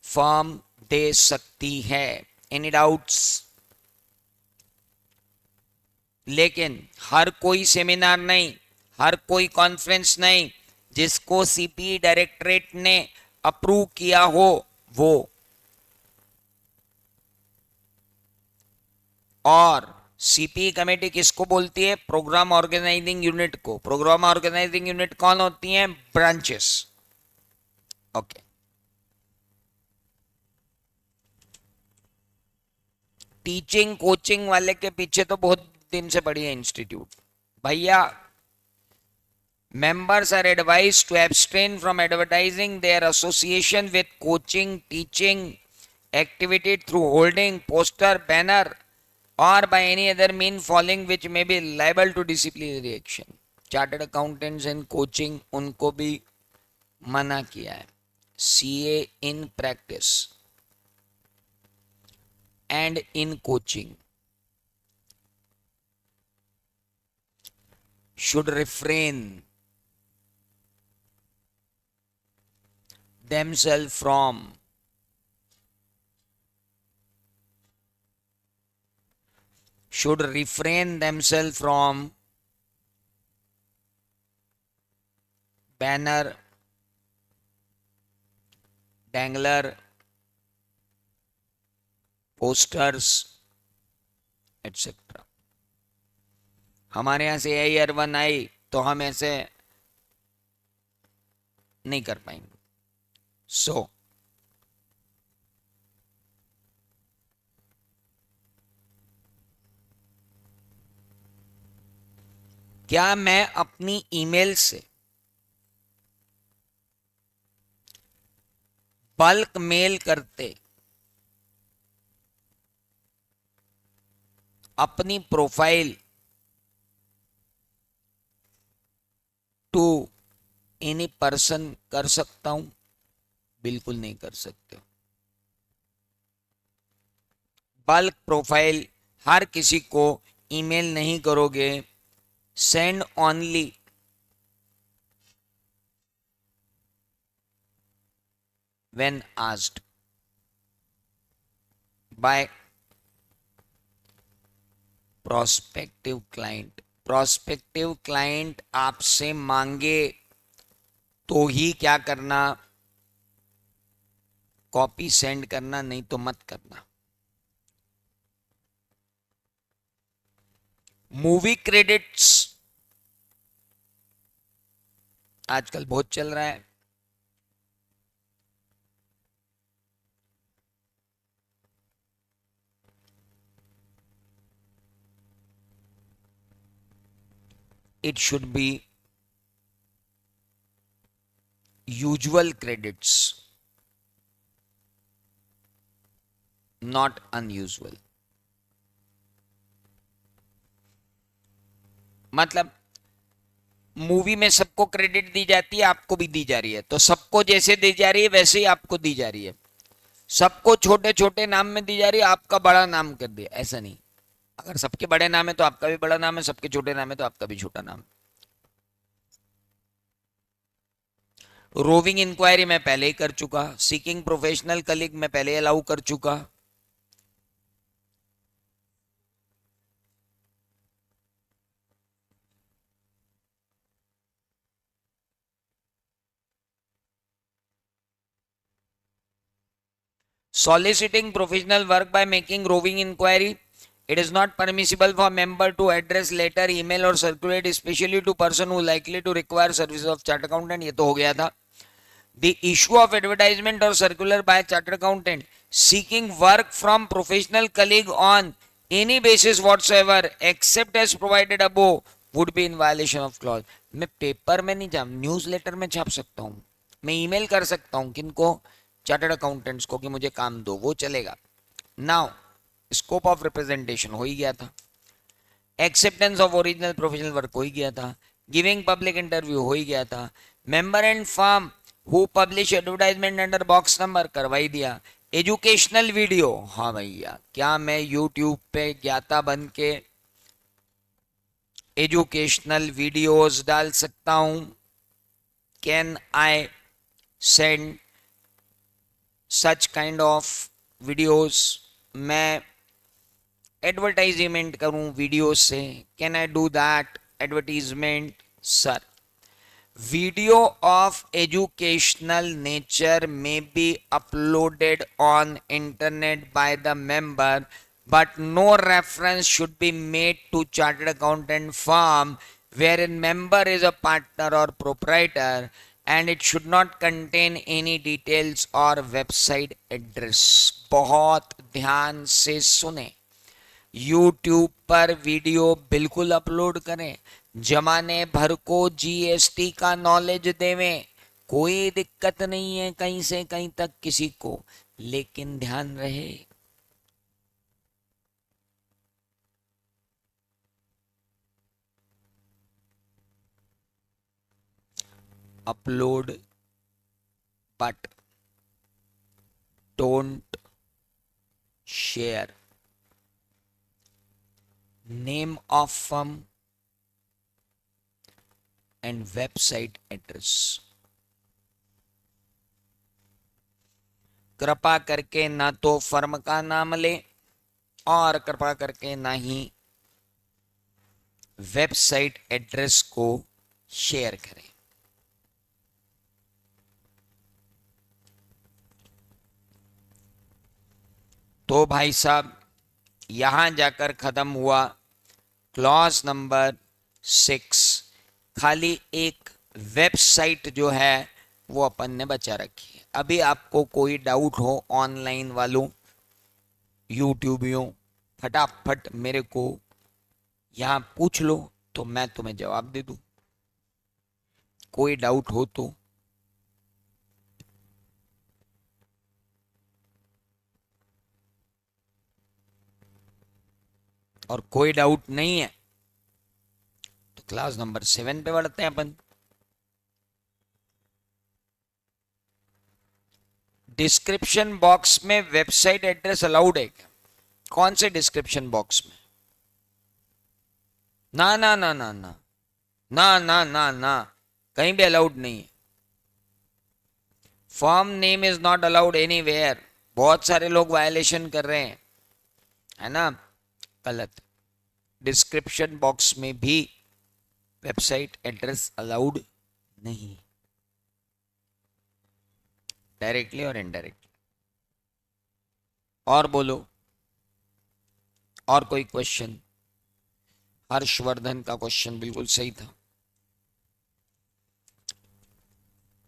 S1: firm दे सकती है. Any doubts? लेकिन हर कोई सेमिनार नहीं, हर कोई कॉन्फ्रेंस नहीं जिसको सीपीई डायरेक्टरेट ने अप्रूव किया हो वो. और सीपीई कमेटी किसको बोलती है? प्रोग्राम ऑर्गेनाइजिंग यूनिट को. प्रोग्राम ऑर्गेनाइजिंग यूनिट कौन होती है? ब्रांचेस. ओके. टीचिंग कोचिंग वाले के पीछे तो बहुत दिन से पड़ी है इंस्टीट्यूट. भैया, members are advised to abstain from advertising their association with coaching teaching activity through holding poster banner or by any other means following which may be liable to disciplinary action. chartered accountants and coaching उनको भी मना किया है. CA in practice and in coaching should refrain themselves from should refrain themselves from banner, dangler, posters, etc. हमारे यहाँ से AR1 आई तो हम ऐसे नहीं कर पाएंगे. सो क्या मैं अपनी ईमेल से बल्क मेल करते अपनी प्रोफाइल टू एनी पर्सन कर सकता हूं? बिल्कुल नहीं कर सकते. बल्क प्रोफाइल हर किसी को ईमेल नहीं करोगे. Send only when asked by prospective client. prospective client आपसे मांगे तो ही क्या करना, कॉपी सेंड करना, नहीं तो मत करना. मूवी क्रेडिट्स आजकल बहुत चल रहा है. it should be usual credits, not unusual. मतलब मूवी में सबको क्रेडिट दी जाती है, आपको भी दी जा रही है, तो सबको जैसे दी जा रही है वैसे ही आपको दी जा रही है. सबको छोटे छोटे नाम में दी जा रही है, आपका बड़ा नाम कर दिया, ऐसा नहीं. अगर सबके बड़े नाम है तो आपका भी बड़ा नाम है, सबके छोटे नाम है तो आपका भी छोटा नाम. रोविंग इंक्वायरी मैं पहले ही कर चुका. सीकिंग प्रोफेशनल कलीग मैं पहले अलाउ कर चुका. Soliciting professional work by making roving inquiry. It is not permissible for member to address letter, email or circulate especially to person who likely to require services of chartered accountant. ये तो हो गया था. The issue of advertisement or circular by chartered accountant seeking work from professional colleague on any basis whatsoever except as provided above would be in violation of clause. मैं पेपर में नहीं छाप, न्यूज लेटर में छाप सकता हूँ. मैं ईमेल कर सकता हूँ किनको, चार्टर्ड अकाउंटेंट्स को, कि मुझे काम दो, वो चलेगा. नाउ स्कोप ऑफ रिप्रेजेंटेशन हो ही गया था. Acceptance of original professional work हो ही गया था. गिविंग पब्लिक इंटरव्यू हो ही गया था. Member and firm who publish advertisement under box number करवा ही दिया. एजुकेशनल वीडियो, हाँ भैया, क्या मैं यूट्यूब पे ज्ञाता बन के एजुकेशनल वीडियोस डाल सकता हूं? Can I send such kind of videos? मैं एडवर्टाइजमेंट करूं वीडियो से? Can I do that advertisement? Sir, video of educational nature may be uploaded on internet by the member, but no reference should be made to chartered accountant firm wherein member is a partner or proprietor, and it should not contain any details or website address. बहुत ध्यान से सुने. यूट्यूब पर वीडियो बिल्कुल अपलोड करें, जमाने भर को जीएसटी का नॉलेज देवें, कोई दिक्कत नहीं है कहीं से कहीं तक किसी को. लेकिन ध्यान रहे, upload but don't share name of firm and website address. कृपा करके ना तो फर्म का नाम लें और कृपा करके ना ही वेबसाइट एड्रेस को शेयर करें। तो भाई साहब यहां जाकर खत्म हुआ क्लॉज नंबर 6। खाली एक वेबसाइट जो है वो अपन ने बचा रखी है। अभी आपको कोई डाउट हो ऑनलाइन वालों, यूट्यूबियों, फटाफट मेरे को यहाँ पूछ लो तो मैं तुम्हें जवाब दे दूं, कोई डाउट हो तो। और कोई डाउट नहीं है तो क्लास नंबर 7 पे बढ़ते हैं अपन। डिस्क्रिप्शन बॉक्स में वेबसाइट एड्रेस अलाउड है क्या? कौन से डिस्क्रिप्शन बॉक्स में? ना ना ना ना ना ना ना ना ना, कहीं भी अलाउड नहीं है। Form name is not allowed anywhere. बहुत सारे लोग वायलेशन कर रहे हैं, है ना? गलत। डिस्क्रिप्शन बॉक्स में भी वेबसाइट एड्रेस अलाउड नहीं, डायरेक्टली और इनडायरेक्टली। और बोलो, और कोई क्वेश्चन? हर्षवर्धन का क्वेश्चन बिल्कुल सही था।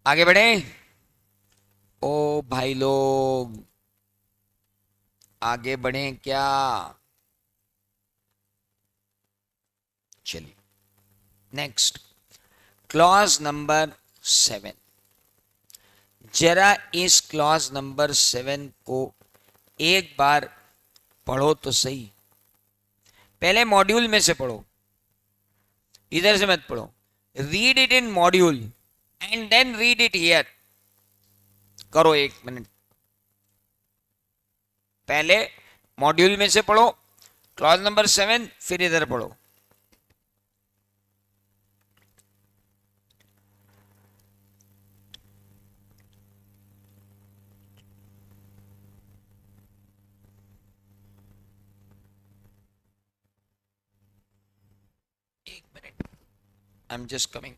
S1: आगे बढ़े। ओ भाई लोग, आगे बढ़े क्या? चलिए नेक्स्ट, क्लॉज नंबर 7। जरा इस क्लॉज नंबर 7 को एक बार पढ़ो तो सही। पहले मॉड्यूल में से पढ़ो, इधर से मत पढ़ो। Read it in module and then read it here. करो 1 मिनट। पहले मॉड्यूल में से पढ़ो क्लॉज नंबर 7, फिर इधर पढ़ो। I am just coming.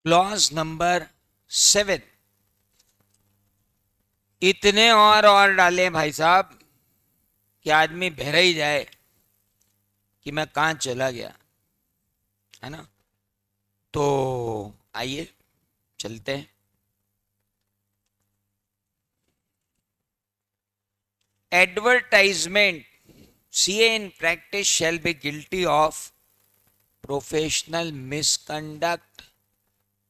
S1: Clause number 7, इतने और डाले भाई साहब कि आदमी बहरा ही जाए कि मैं कहां चला गया, है ना। तो आइए चलते हैं। Advertisement, CA in practice shall be guilty of professional misconduct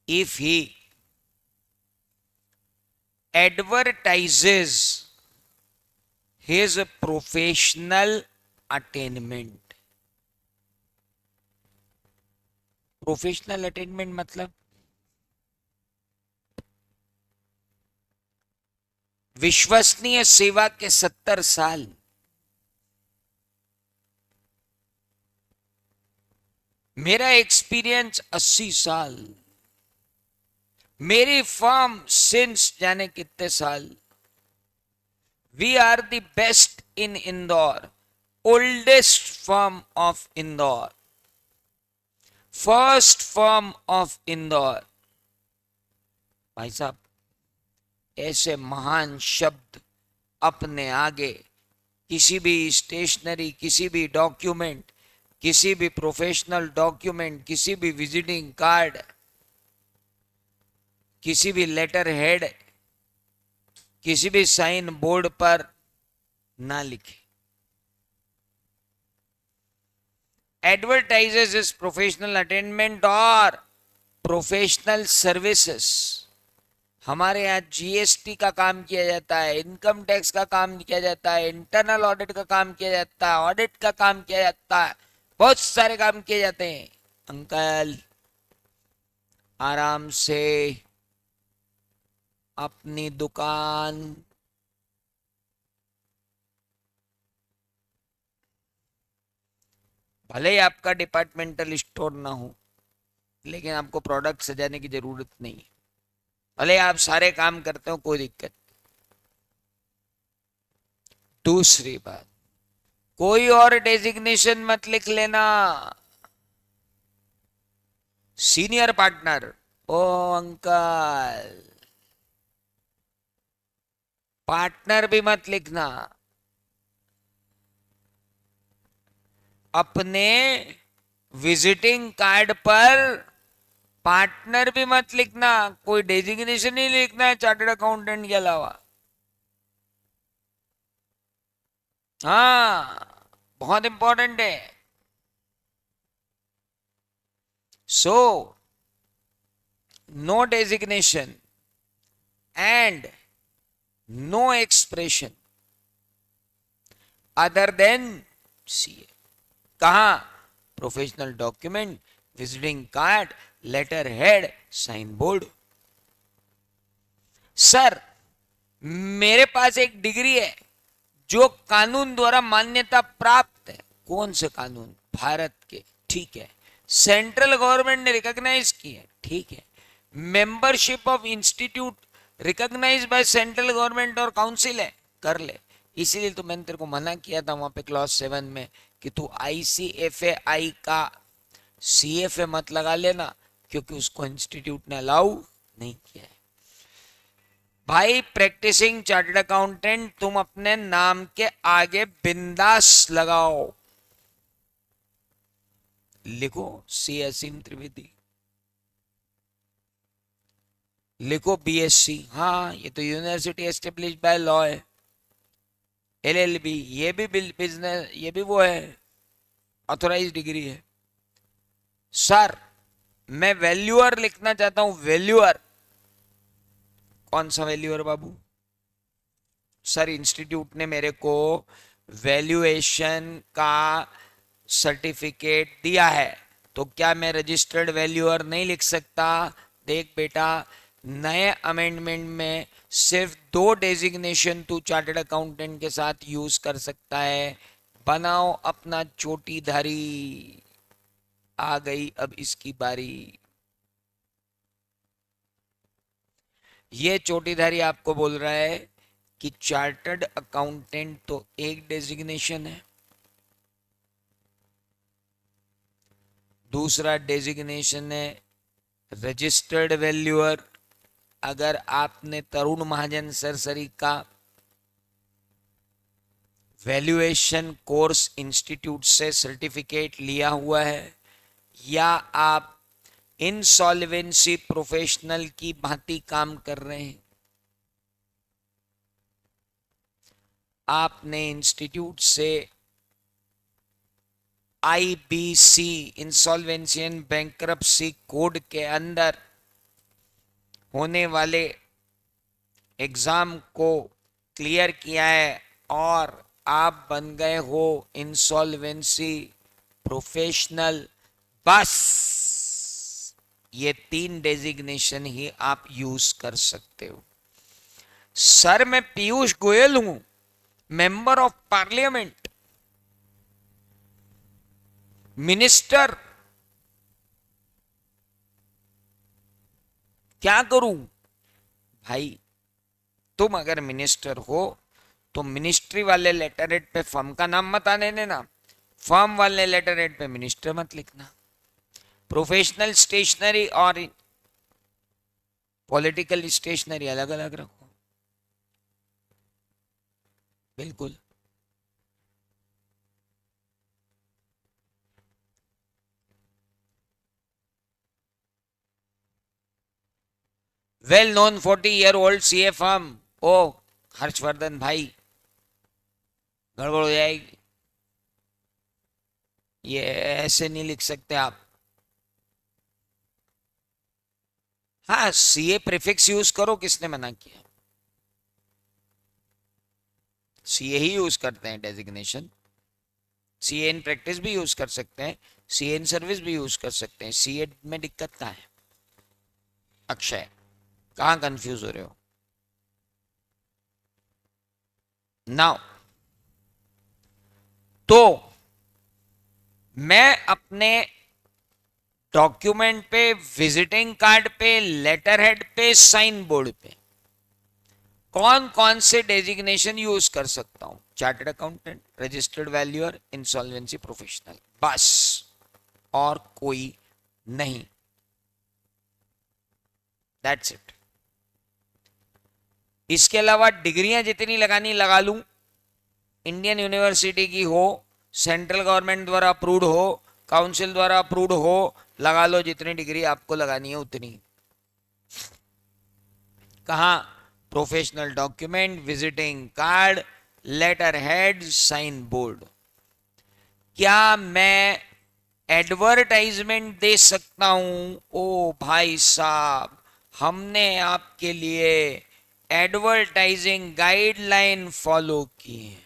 S1: if he advertises his professional attainment। Professional attainment मतलब विश्वसनीय सेवा के 70 साल, मेरा एक्सपीरियंस 80 साल, मेरी फर्म सिंस जाने कितने साल, we are the best in Indore, oldest firm of Indore, first firm of Indore. भाई साहब ऐसे महान शब्द अपने आगे किसी भी स्टेशनरी, किसी भी डॉक्यूमेंट, किसी भी प्रोफेशनल डॉक्यूमेंट, किसी भी विजिटिंग कार्ड, किसी भी लेटर हेड, किसी भी साइन बोर्ड पर ना लिखे। एडवर्टाइजेस इज प्रोफेशनल अटेनमेंट और प्रोफेशनल सर्विसेज। हमारे यहाँ जीएसटी का काम किया जाता है, इनकम टैक्स का काम किया जाता है, इंटरनल ऑडिट का काम किया जाता है, ऑडिट का काम किया जाता है, बहुत सारे काम किए जाते हैं। अंकल आराम से अपनी दुकान भले ही आपका डिपार्टमेंटल स्टोर ना हो, लेकिन आपको प्रोडक्ट सजाने की जरूरत नहीं है। भले आप सारे काम करते हो, कोई दिक्कत। दूसरी बात, कोई और डेजिग्नेशन मत लिख लेना। सीनियर पार्टनर, ओ अंकल, पार्टनर भी मत लिखना। अपने विजिटिंग कार्ड पर पार्टनर भी मत लिखना, कोई डेजिग्नेशन ही लिखना है चार्टर्ड अकाउंटेंट के अलावा। हाँ, बहुत इंपॉर्टेंट है। So no designation and no expression other than CA. कहा? Professional document, visiting card, letter head, sign board. Sir मेरे पास एक डिग्री है जो कानून द्वारा मान्यता प्राप्त है। कौन से कानून? भारत के। ठीक है। सेंट्रल गवर्नमेंट ने रिकॉग्नाइज की है। ठीक है। Membership of institute recognize by central government और काउंसिल है, कर ले। इसीलिए तो मैंने तेरे को मना किया था वहां पे क्लॉज 7 में कि तू ICFAI का CFA मत लगा लेना, क्योंकि उसको इंस्टीट्यूट ने अलाउ नहीं किया है। भाई प्रैक्टिसिंग चार्टर्ड अकाउंटेंट तुम अपने नाम के आगे बिंदास लगाओ, लिखो सी असीम त्रिवेदी, लिखो BSc। हाँ, ये तो यूनिवर्सिटी एस्टेब्लिश बाय लॉ है। LLB ये भी बिजनेस, ये भी वो है, ऑथोराइज डिग्री है। सर मैं वैल्यूअर लिखना चाहता हूं, वैल्यूअर। कौन सा वैल्यूअर बाबू? सर इंस्टीट्यूट ने मेरे को वैल्यूएशन का सर्टिफिकेट दिया है, तो क्या मैं रजिस्टर्ड वैल्यूअर नहीं लिख सकता? देख बेटा, नए अमेंडमेंट में सिर्फ 2 डेजिग्नेशन तू चार्टर्ड अकाउंटेंट के साथ यूज कर सकता है। बनाओ अपना चोटीधारी, आ गई अब इसकी बारी। ये चोटीधारी आपको बोल रहा है कि चार्टर्ड अकाउंटेंट तो एक डेजिग्नेशन है, दूसरा डेजिग्नेशन है रजिस्टर्ड वैल्यूअर, अगर आपने तरुण महाजन सरसरी का वैल्यूएशन कोर्स इंस्टीट्यूट से सर्टिफिकेट लिया हुआ है, या आप इंसॉल्वेंसी प्रोफेशनल की भांति काम कर रहे हैं, आपने इंस्टीट्यूट से IBC insolvency and bankruptcy code के अंदर होने वाले एग्जाम को क्लियर किया है और आप बन गए हो इंसॉल्वेंसी प्रोफेशनल, बस ये 3 डेजिग्नेशन ही आप यूज कर सकते हो। सर मैं पीयूष गोयल हूं, मेंबर ऑफ पार्लियामेंट, मिनिस्टर, क्या करूं? भाई तुम अगर मिनिस्टर हो तो मिनिस्ट्री वाले लेटर हेड पे फर्म का नाम मत आने देना, फर्म वाले लेटर हेड पे मिनिस्टर मत लिखना। प्रोफेशनल स्टेशनरी और पॉलिटिकल स्टेशनरी अलग अलग रखो, बिल्कुल। Well known 40-year-old CA firm. ओ हर्षवर्धन भाई, गड़बड़ हो जाएगी, ये ऐसे नहीं लिख सकते आप। हाँ, CA प्रीफिक्स यूज करो, किसने मना किया? CA ही यूज करते हैं डेजिग्नेशन। CA इन प्रैक्टिस भी यूज कर सकते हैं, CA इन सर्विस भी यूज कर सकते हैं। CA में दिक्कत क्या है? अक्षय, कहां कंफ्यूज हो रहे हो? नाउ तो मैं अपने डॉक्यूमेंट पे, विजिटिंग कार्ड पे, लेटर हेड पे, साइन बोर्ड पे कौन कौन से डेजिग्नेशन यूज कर सकता हूं? Chartered accountant, registered valuer, insolvency professional, बस, और कोई नहीं। That's it. इसके अलावा डिग्रियां जितनी लगानी लगा लूं, इंडियन यूनिवर्सिटी की हो, सेंट्रल गवर्नमेंट द्वारा अप्रूव्ड हो, काउंसिल द्वारा अप्रूव्ड हो, लगा लो, जितनी डिग्री आपको लगानी है उतनी। कहा? Professional document, visiting card, letter head, sign board. क्या मैं एडवर्टाइजमेंट दे सकता हूं? ओ भाई साहब, हमने आपके लिए एडवर्टाइजिंग गाइडलाइन फॉलो की है,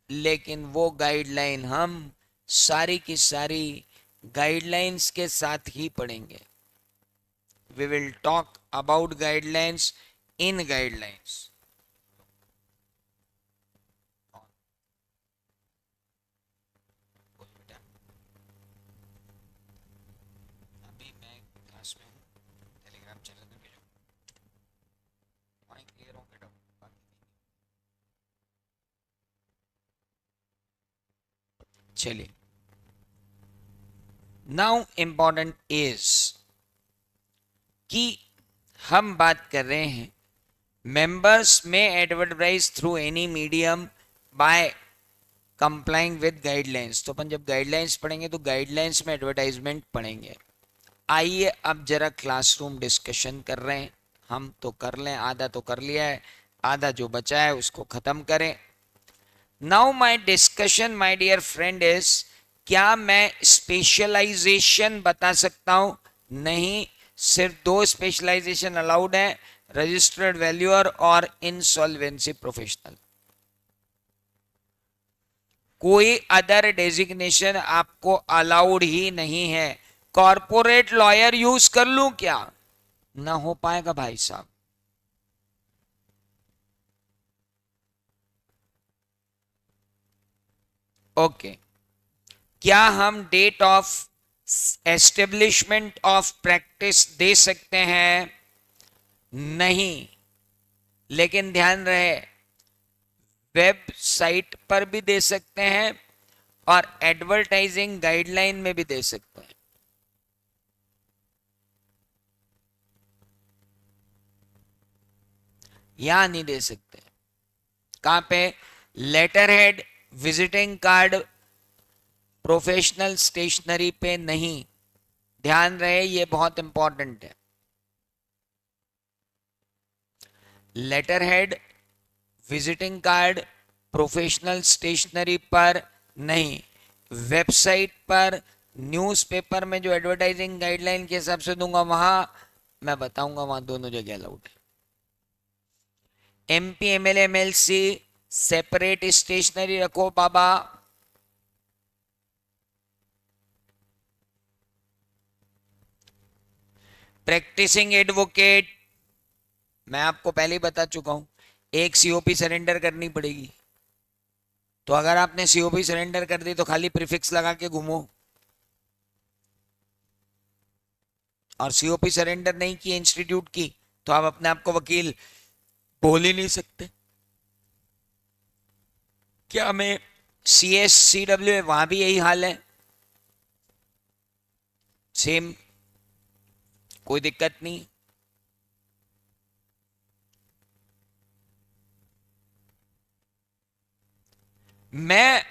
S1: लेकिन वो गाइडलाइन हम सारी की सारी गाइडलाइंस के साथ ही पढ़ेंगे। We will talk about guidelines in guidelines. अभी मैं क्लास में हूँ, टेलीग्राम चैनल में भेजो, वहीं क्लियर होंगे डाउट। चलिए, नाउ इंपॉर्टेंट इज कि हम बात कर रहे हैं मेंबर्स में advertise through any medium by complying with guidelines. तो अपन जब गाइडलाइंस पढ़ेंगे तो गाइडलाइंस में एडवर्टाइजमेंट पढ़ेंगे। आइए अब जरा क्लासरूम डिस्कशन कर रहे हैं, हम तो कर लें, आधा तो कर लिया है, आधा जो बचा है उसको खत्म करें। Now my discussion my dear friend is, क्या मैं स्पेशलाइजेशन बता सकता हूं? नहीं, सिर्फ 2 स्पेशलाइजेशन अलाउड है, रजिस्टर्ड वैल्यूअर और इंसॉल्वेंसी प्रोफेशनल। कोई अदर डेजिग्नेशन आपको अलाउड ही नहीं है। कॉर्पोरेट लॉयर यूज कर लूं क्या? ना हो पाएगा भाई साहब। ओके, क्या हम date of establishment of practice दे सकते हैं? नहीं, लेकिन ध्यान रहे, वेबसाइट पर भी दे सकते हैं और एडवर्टाइजिंग गाइडलाइन में भी दे सकते हैं। यहां नहीं दे सकते। कहां पे? Letter head, visiting card, professional stationery पे नहीं। ध्यान रहे, ये बहुत इंपॉर्टेंट है। Letter head, visiting card, professional stationery पर नहीं। वेबसाइट पर, न्यूज़पेपर में जो एडवर्टाइजिंग गाइडलाइन के हिसाब से दूंगा वहां मैं बताऊंगा, वहां दोनों जगह अलाउड है। MP, MLA, MLC separate stationery रखो बाबा। प्रैक्टिसिंग एडवोकेट, मैं आपको पहले ही बता चुका हूं, एक सीओपी सरेंडर करनी पड़ेगी। तो अगर आपने सीओपी सरेंडर कर दी तो खाली प्रीफिक्स लगा के घूमो, और सीओपी सरेंडर नहीं की इंस्टीट्यूट की तो आप अपने आप को वकील बोल ही नहीं सकते। क्या मैं सीएस सीडब्ल्यू है, वहां भी यही हाल है, सेम, कोई दिक्कत नहीं। मैं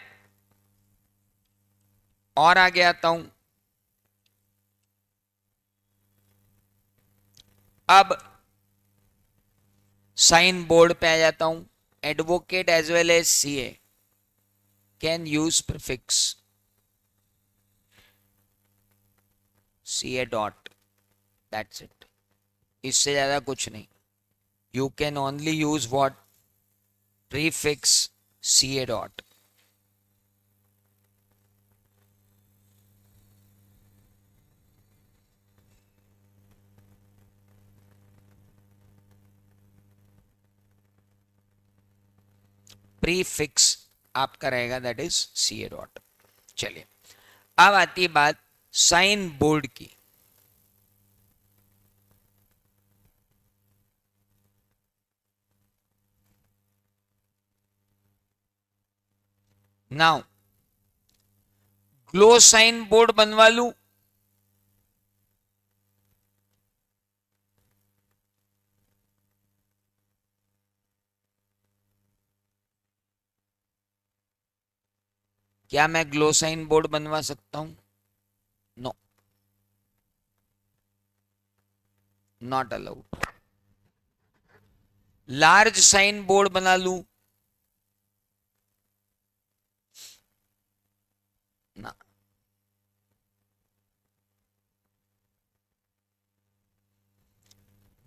S1: और आगे आता हूं। अब साइन बोर्ड पे आ जाता हूं। Advocate as well as CA can use prefix CA dot, that's it, इससे ज्यादा कुछ नहीं। You can only use what? Prefix CA dot. Prefix आपका रहेगा दैट इज सीए डॉट। चलिए, अब आती है बात साइन बोर्ड की। नाउ ग्लो साइन बोर्ड बनवा लूं? क्या मैं ग्लो साइन बोर्ड बनवा सकता हूं? No, not allowed. Large sign board बना लूं? ना।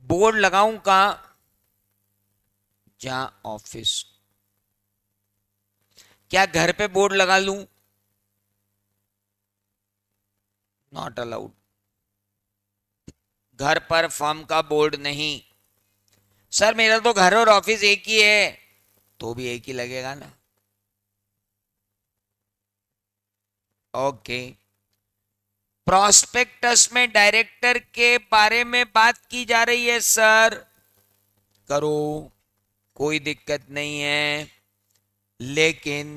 S1: बोर्ड लगाऊं कहां? जहां ऑफिस। क्या घर पे बोर्ड लगा लूं? Not allowed. घर पर फर्म का बोर्ड नहीं। सर मेरा तो घर और ऑफिस एक ही है, तो भी एक ही लगेगा ना। ओके। प्रोस्पेक्टस में डायरेक्टर के बारे में बात की जा रही है सर, करो, कोई दिक्कत नहीं है, लेकिन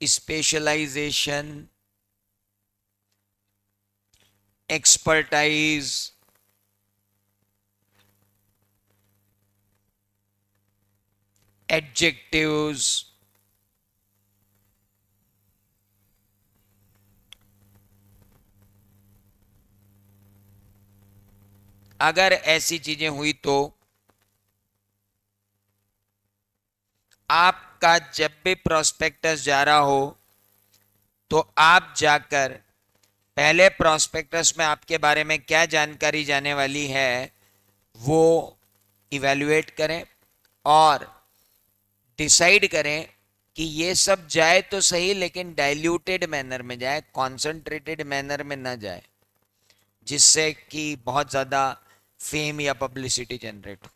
S1: स्पेशलाइजेशन, एक्सपर्टाइज, एडजेक्टिव्स, अगर ऐसी चीजें हुई तो आपका जब भी प्रोस्पेक्टस जा रहा हो तो आप जाकर पहले प्रोस्पेक्टस में आपके बारे में क्या जानकारी जाने वाली है वो इवेल्युएट करें और डिसाइड करें कि ये सब जाए तो सही, लेकिन डाइल्यूटेड मैनर में जाए, कॉन्सेंट्रेटेड मैनर में ना जाए, जिससे कि बहुत ज्यादा फेम या पब्लिसिटी जनरेट हो।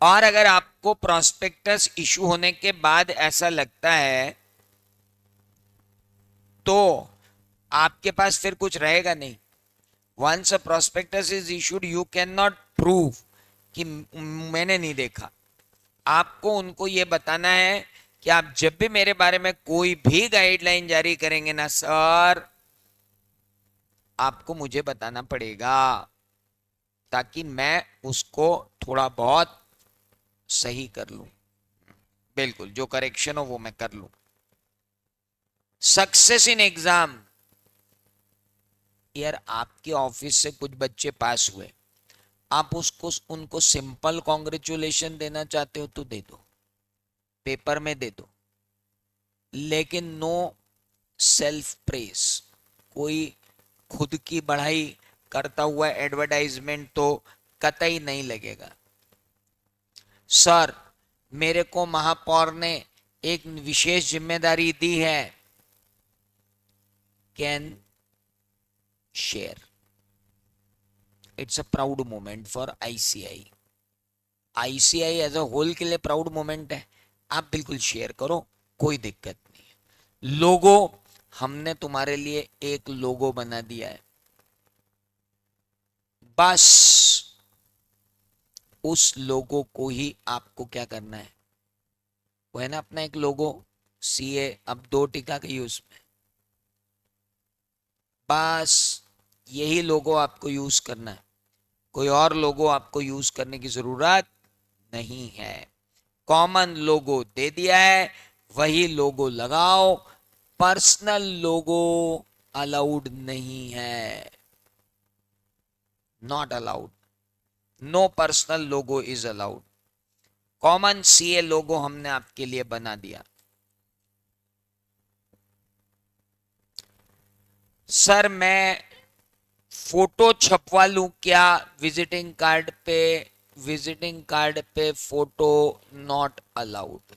S1: और अगर आपको प्रोस्पेक्टस इशू होने के बाद ऐसा लगता है तो आपके पास फिर कुछ रहेगा नहीं। Once a prospectus is issued you can not prove कि मैंने नहीं देखा। आपको उनको यह बताना है कि आप जब भी मेरे बारे में कोई भी गाइडलाइन जारी करेंगे ना सर, आपको मुझे बताना पड़ेगा। ताकि मैं उसको थोड़ा बहुत सही कर लूं। बिल्कुल, जो करेक्शन हो वो मैं कर लूं। सक्सेस इन एग्जाम, यार आपके ऑफिस से कुछ बच्चे पास हुए, आप उसको उनको सिंपल कॉन्ग्रेचुलेशन देना चाहते हो तो दे दो, पेपर में दे दो, लेकिन नो सेल्फ प्रेस। कोई खुद की बढ़ाई करता हुआ एडवर्टाइजमेंट तो कतई नहीं लगेगा। सर, मेरे को महापौर ने एक विशेष जिम्मेदारी दी है, can share. It's a proud moment for ICI. ICI as a whole के लिए प्राउड मोमेंट है, आप बिल्कुल शेयर करो, कोई दिक्कत नहीं है। लोगो, हमने तुम्हारे लिए एक लोगो बना दिया है, बस उस लोगो को ही आपको क्या करना है, वो है ना अपना एक लोगो, सीए, अब दो टिका गई उसमें, बस यही लोगो आपको यूज करना है, कोई और लोगो आपको यूज करने की जरूरत नहीं है। कॉमन लोगो दे दिया है, वही लोगो लगाओ, पर्सनल लोगो अलाउड नहीं है, not allowed, no personal logo is allowed. Common CA logo हमने आपके लिए बना दिया। सर, मैं फोटो छपवा लूं क्या विजिटिंग कार्ड पे? विजिटिंग कार्ड पे photo not allowed,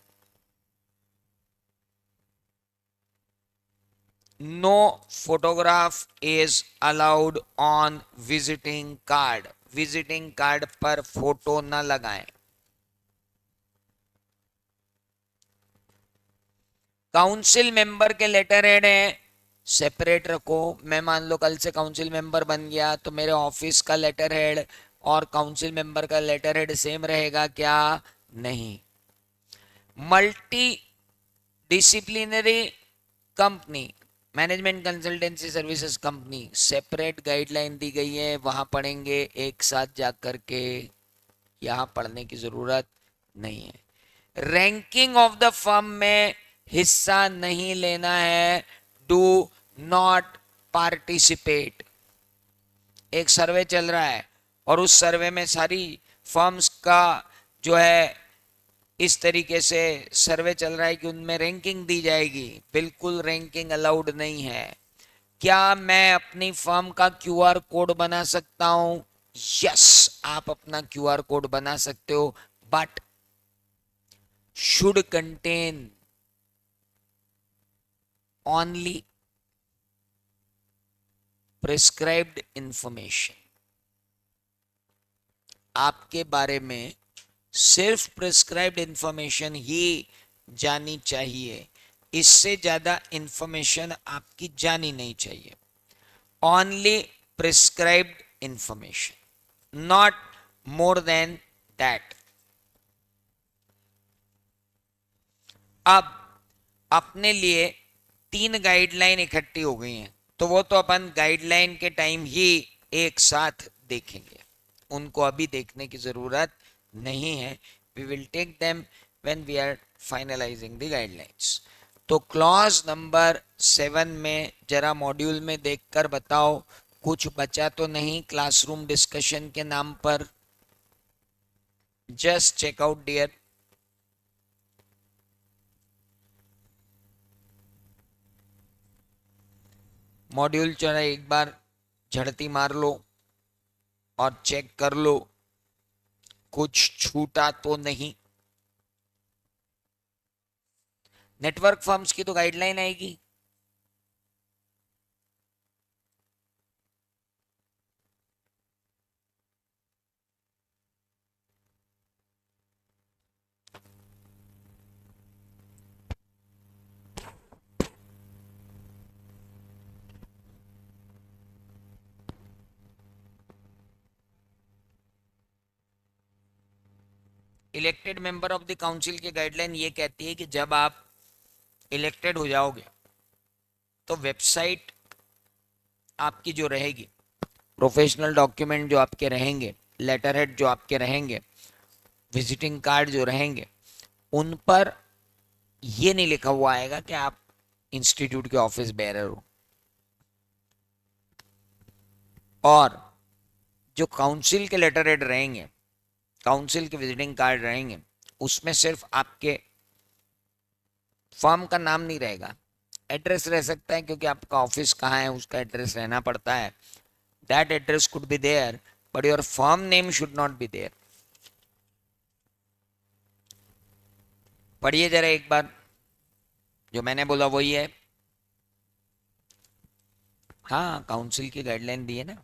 S1: no photograph is allowed on visiting card. Visiting card पर फोटो न लगाएं। काउंसिल मेंबर के लेटर हेड हैं, सेपरेट रखो। मैं मान लो कल से काउंसिल मेंबर बन गया, तो मेरे ऑफिस का लेटर हेड और काउंसिल मेंबर का लेटर हेड सेम रहेगा क्या? नहीं। Multi disciplinary company, management consultancy services company, separate guideline दी गई है, वहां पढ़ेंगे एक साथ जा करके, यहां पढ़ने की जरूरत नहीं है। रैंकिंग ऑफ द फर्म में हिस्सा नहीं लेना है, डू नॉट पार्टिसिपेट। एक सर्वे चल रहा है और उस सर्वे में सारी फर्म्स का जो है इस तरीके से सर्वे चल रहा है कि उनमें रैंकिंग दी जाएगी, बिल्कुल रैंकिंग अलाउड नहीं है। क्या मैं अपनी फर्म का क्यूआर कोड बना सकता हूं? यस, आप अपना क्यूआर कोड बना सकते हो, but should contain only prescribed information. आपके बारे में सिर्फ प्रिस्क्राइब्ड इंफॉर्मेशन ही जानी चाहिए, इससे ज्यादा इंफॉर्मेशन आपकी जानी नहीं चाहिए। Only prescribed information, not more than that. अब अपने लिए 3 गाइडलाइन इकट्ठी हो गई हैं, तो वो तो अपन गाइडलाइन के टाइम ही एक साथ देखेंगे, उनको अभी देखने की जरूरत नहीं है। We will take them when we are finalizing the guidelines. तो क्लॉज नंबर 7 में जरा मॉड्यूल में देखकर बताओ, कुछ बचा तो नहीं क्लासरूम डिस्कशन के नाम पर? Just check out dear. Module चला एक बार झड़ती मार लो और चेक कर लो कुछ छूटा तो नहीं। नेटवर्क फर्म्स की तो गाइडलाइन आएगी, elected member of the council की गाइडलाइन ये कहती है कि जब आप इलेक्टेड हो जाओगे तो वेबसाइट आपकी जो रहेगी, प्रोफेशनल डॉक्यूमेंट जो आपके रहेंगे, लेटर हेड जो आपके रहेंगे, विजिटिंग कार्ड जो रहेंगे, उन पर ये नहीं लिखा हुआ आएगा कि आप इंस्टीट्यूट के ऑफिस बेरर हो। और जो काउंसिल के लेटर हेड रहेंगे, काउंसिल के विजिटिंग कार्ड रहेंगे, उसमें सिर्फ आपके फर्म का नाम नहीं रहेगा, एड्रेस रह सकता है, क्योंकि आपका ऑफिस कहाँ है उसका एड्रेस रहना पड़ता है। That address could be there but your firm name should not be there. पढ़िए जरा एक बार, जो मैंने बोला वही है। हाँ, काउंसिल की गाइडलाइन दी है ना,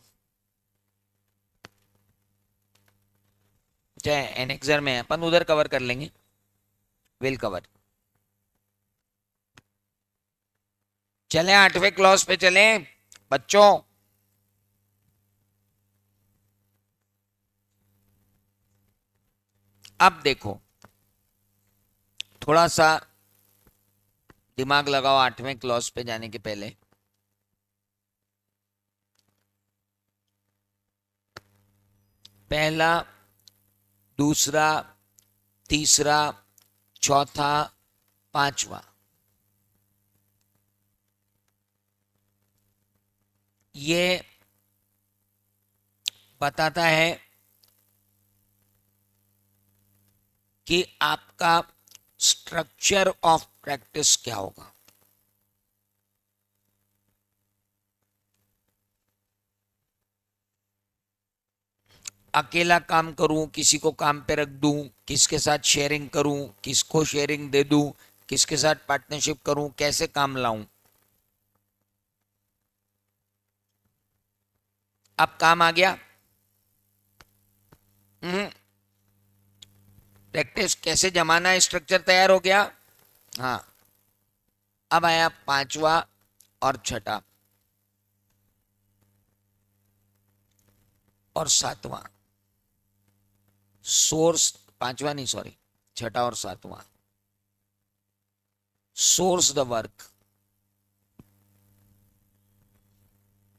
S1: चाहे एनेक्सर में है, अपन उधर कवर कर लेंगे, विल कवर। चले 8वें क्लॉज पे चले बच्चों। अब देखो, थोड़ा सा दिमाग लगाओ 8वें क्लॉज पे जाने के पहले। पहला, दूसरा, तीसरा, चौथा, पांचवा, ये बताता है कि आपका स्ट्रक्चर ऑफ प्रैक्टिस क्या होगा। अकेला काम करूं, किसी को काम पे रख दूं, किसके साथ शेयरिंग करूं, किसको शेयरिंग दे दूं, किसके साथ पार्टनरशिप करूं, कैसे काम लाऊं। अब काम आ गया। प्रैक्टिस कैसे जमाना है, स्ट्रक्चर तैयार हो गया। हाँ, अब आया पांचवा और छठा और सातवां। सोर्स, पांचवा नहीं सॉरी, छठा और सातवां। सोर्स द वर्क,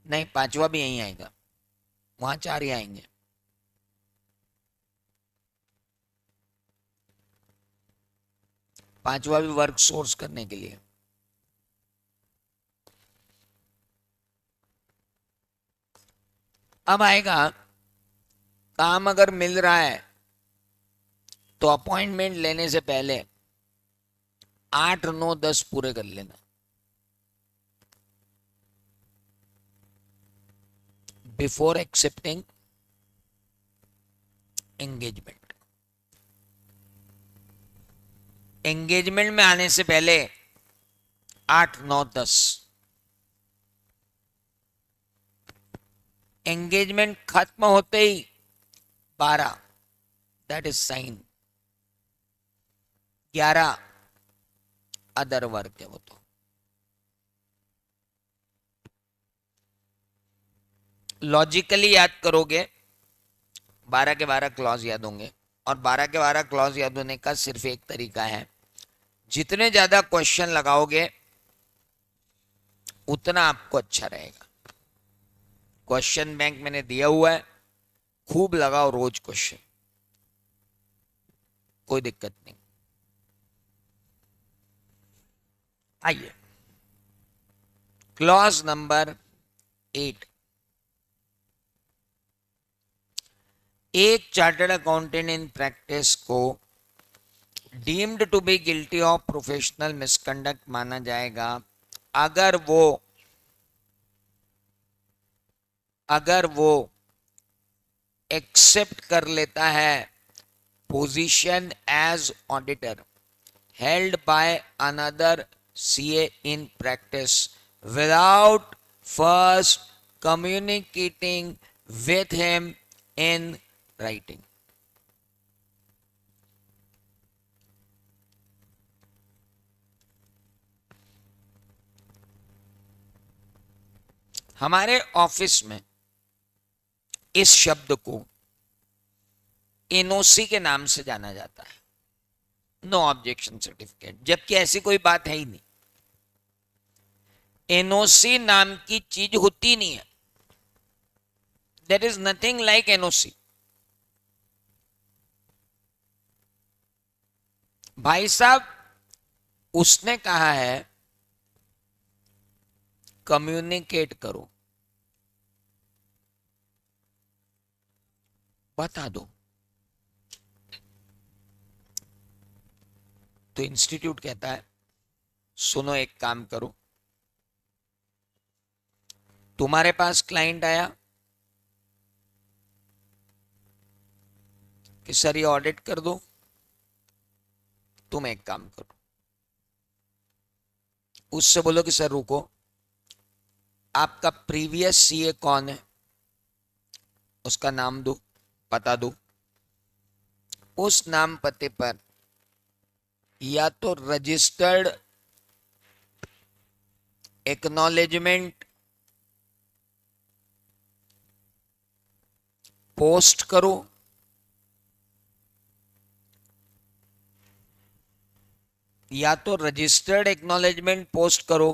S1: नहीं पांचवा भी यहीं आएगा, वहां चार ही आएंगे। पांचवा भी वर्क सोर्स करने के लिए। अब आएगा, काम अगर मिल रहा है तो अपॉइंटमेंट लेने से पहले 8, 9, 10 पूरे कर लेना। बिफोर एक्सेप्टिंग एंगेजमेंट, एंगेजमेंट में आने से पहले 8, 9, 10। एंगेजमेंट खत्म होते ही 12, that is sine. 11 other work है वो तो। लॉजिकली याद करोगे 12 के 12 क्लॉज याद होंगे, और 12 के 12 क्लॉज याद होने का सिर्फ एक तरीका है, जितने ज्यादा क्वेश्चन लगाओगे उतना आपको अच्छा रहेगा। क्वेश्चन बैंक मैंने दिया हुआ है, खूब लगाओ रोज क्वेश्चन, कोई दिक्कत नहीं। आइए, क्लॉज नंबर 8। एक चार्टर्ड अकाउंटेंट इन प्रैक्टिस को deemed to be guilty of professional misconduct माना जाएगा अगर वो एक्सेप्ट कर लेता है position as auditor held by another CA in practice without first communicating with him in writing. हमारे ऑफिस में इस शब्द को एनओसी के नाम से जाना जाता है, नो ऑब्जेक्शन सर्टिफिकेट, जबकि ऐसी कोई बात है ही नहीं। एनओसी नाम की चीज होती नहीं है, there is nothing like NOC. भाई साहब, उसने कहा है कम्युनिकेट करो, बता दो। तो इंस्टीट्यूट कहता है सुनो, एक काम करो, तुम्हारे पास क्लाइंट आया कि सर ये ऑडिट कर दो, तुम एक काम करो, उससे बोलो कि सर रुको, आपका प्रीवियस सीए कौन है, उसका नाम दो, पता दो। उस नाम पते पर या तो रजिस्टर्ड एक्नॉलेजमेंट पोस्ट करो, या तो रजिस्टर्ड एक्नॉलेजमेंट पोस्ट करो,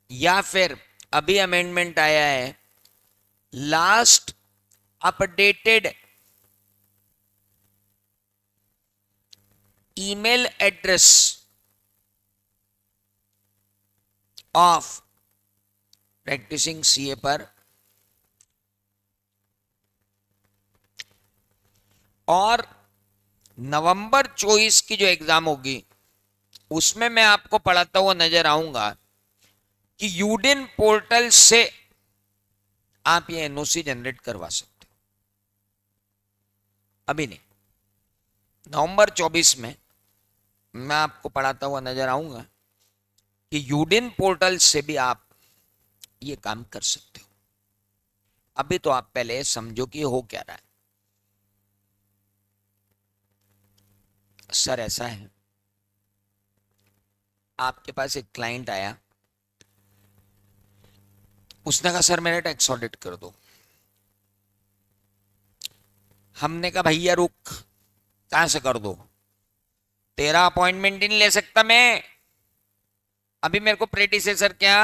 S1: या फिर अभी अमेंडमेंट आया है, last updated email address of practicing CA पर और नवंबर 24 की जो एग्जाम होगी उसमें मैं आपको पढ़ाता हुआ नजर आऊंगा कि यूडिन पोर्टल से आप ये एनओसी जनरेट करवा सकते हो। अभी नहीं, नवंबर 24 में मैं आपको पढ़ाता हुआ नजर आऊंगा कि यूडिन पोर्टल से भी आप ये काम कर सकते हो। अभी तो आप पहले समझो कि हो क्या रहा है। सर ऐसा है, आपके पास एक क्लाइंट आया, उसने कहा सर मेरा टैक्स ऑडिट कर दो। हमने कहा भैया रुक, कहां से कर दो, तेरा अपॉइंटमेंट ही नहीं ले सकता मैं, अभी मेरे को प्रेडिसेसर क्या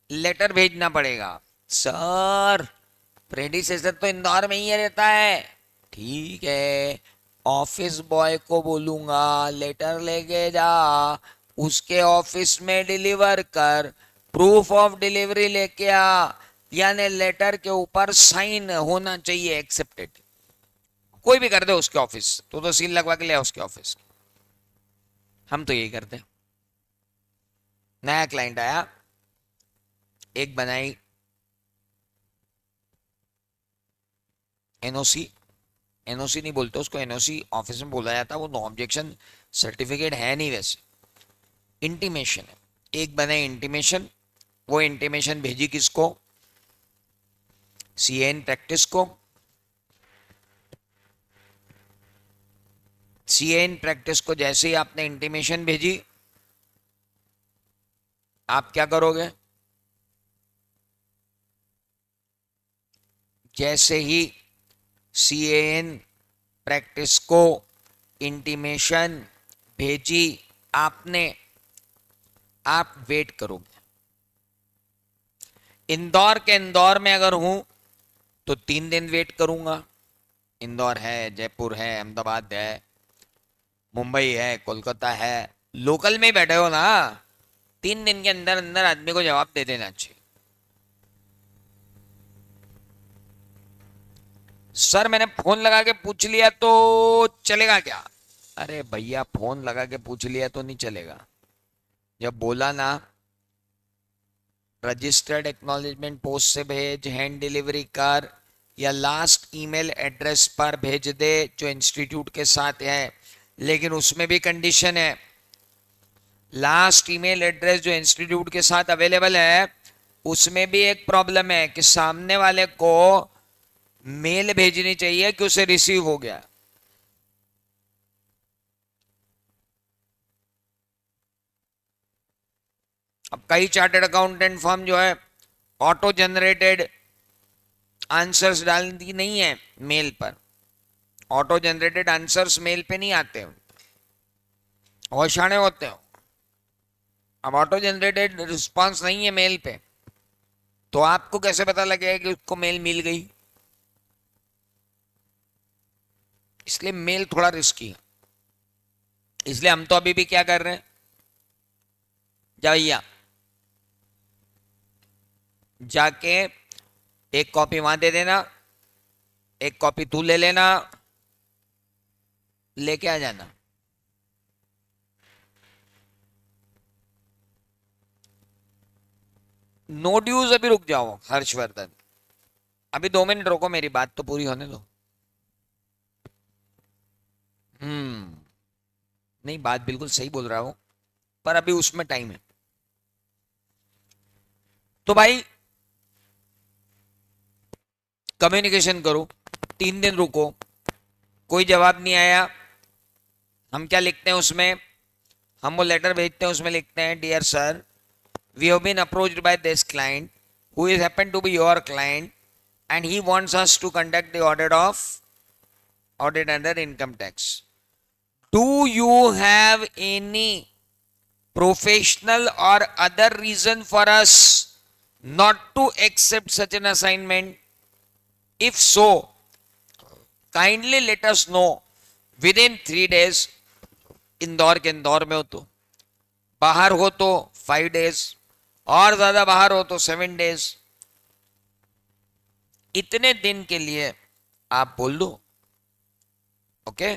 S1: लेटर भेजना पड़ेगा। सर प्रेडिसेसर तो इंदौर में ही रहता है। ठीक है, ऑफिस बॉय को बोलूंगा लेटर लेके जा, उसके ऑफिस में डिलीवर कर, प्रूफ ऑफ डिलीवरी लेके आ, यानी लेटर के ऊपर साइन होना चाहिए एक्सेप्टेड। कोई भी कर दे उसके ऑफिस, तो सील लगवा के ले आ उसके ऑफिस। हम तो यही करते हैं। नया क्लाइंट आया, एक बनाई एनओसी, एनओसी नहीं बोलते उसको, एनओसी ऑफिस में बोला जाता, वो नो ऑब्जेक्शन सर्टिफिकेट है नहीं, वैसे इंटीमेशन है। एक बनाई इंटीमेशन, वो इंटीमेशन भेजी किसको, सीएन प्रैक्टिस को। सीएन प्रैक्टिस को जैसे ही आपने इंटीमेशन भेजी, आप क्या करोगे, जैसे ही सीएन प्रैक्टिस को इंटीमेशन भेजी आपने, आप वेट करोगे। इंदौर के इंदौर में अगर हूं तो 3 दिन वेट करूंगा। इंदौर है, जयपुर है, अहमदाबाद है, मुंबई है, कोलकाता है, लोकल में ही बैठे हो ना, 3 दिन के अंदर अंदर आदमी को जवाब दे देना चाहिए। सर मैंने फोन लगा के पूछ लिया तो चलेगा क्या? अरे भैया फोन लगा के पूछ लिया तो नहीं चलेगा, जब बोला ना रजिस्टर्ड एक्नॉलेजमेंट पोस्ट से भेज, हैंड डिलीवरी कर, या लास्ट ईमेल एड्रेस पर भेज दे जो इंस्टीट्यूट के साथ है, लेकिन उसमें भी कंडीशन है, लास्ट ईमेल एड्रेस जो इंस्टीट्यूट के साथ अवेलेबल है उसमें भी एक प्रॉब्लम है कि सामने वाले को मेल भेजनी चाहिए कि उसे रिसीव हो गया। अब कई चार्टर्ड अकाउंटेंट फर्म जो है ऑटो जनरेटेड आंसर्स डालती नहीं है मेल पर, ऑटो जनरेटेड आंसर्स मेल पे नहीं आते, होशाने होते हो। अब ऑटो जनरेटेड रिस्पांस नहीं है मेल पे, तो आपको कैसे पता लगेगा कि उसको मेल मिल गई? इसलिए मेल थोड़ा रिस्की है। इसलिए हम तो अभी भी क्या कर रहे हैं, जा भैया जाके एक कॉपी वहां दे देना, एक कॉपी तू ले लेना, लेके आ जाना। No dues. अभी रुक जाओ हर्षवर्धन, अभी 2 मिनट रुको, मेरी बात तो पूरी होने दो। नहीं, बात बिल्कुल सही बोल रहा हूं, पर अभी उसमें टाइम है। तो भाई कम्युनिकेशन करो, 3 दिन रुको, कोई जवाब नहीं आया, हम क्या लिखते हैं उसमें, हम वो लेटर भेजते हैं, उसमें लिखते हैं dear sir, we have been approached by this client who is happen to be your client and he wants us to conduct the audit under income tax. Do you have any professional or other reason for us not to accept such an assignment? If so, kindly let us know within 3 days. Indore के इंदौर में हो तो, बाहर हो तो 5 days, और ज्यादा बाहर हो तो 7 days। इतने दिन के लिए आप बोल दो। ओके,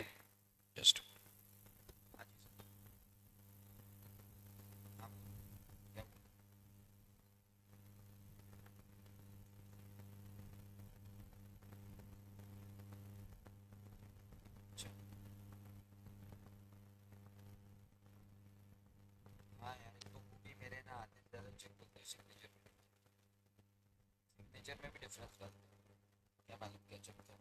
S1: जस्ट हाँ यार, तो वो भी मेरे ना आते ज़्यादा चेक होते हैं सिग्नेचर में भी डिफरेंस रहता है, क्या मालूम क्या चलता है।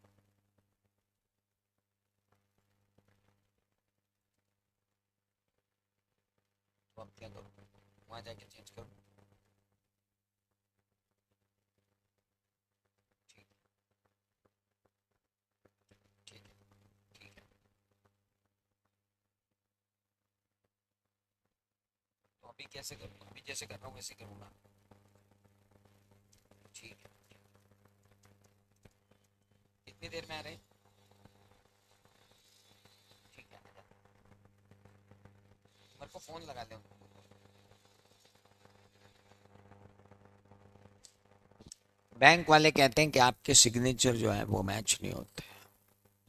S1: तो अब क्या करूँ, वहाँ जाके चेंज करूँ? ठीक, ठीक है, ठीक है। तो अभी कैसे करूँ, अभी जैसे कर रहा हूँ वैसे करूँ ना? ठीक है। कितनी देर में आ रहे हैं? ठीक है, मेरे को फोन लगा ले। बैंक वाले कहते हैं कि आपके सिग्नेचर जो है वो मैच नहीं होते।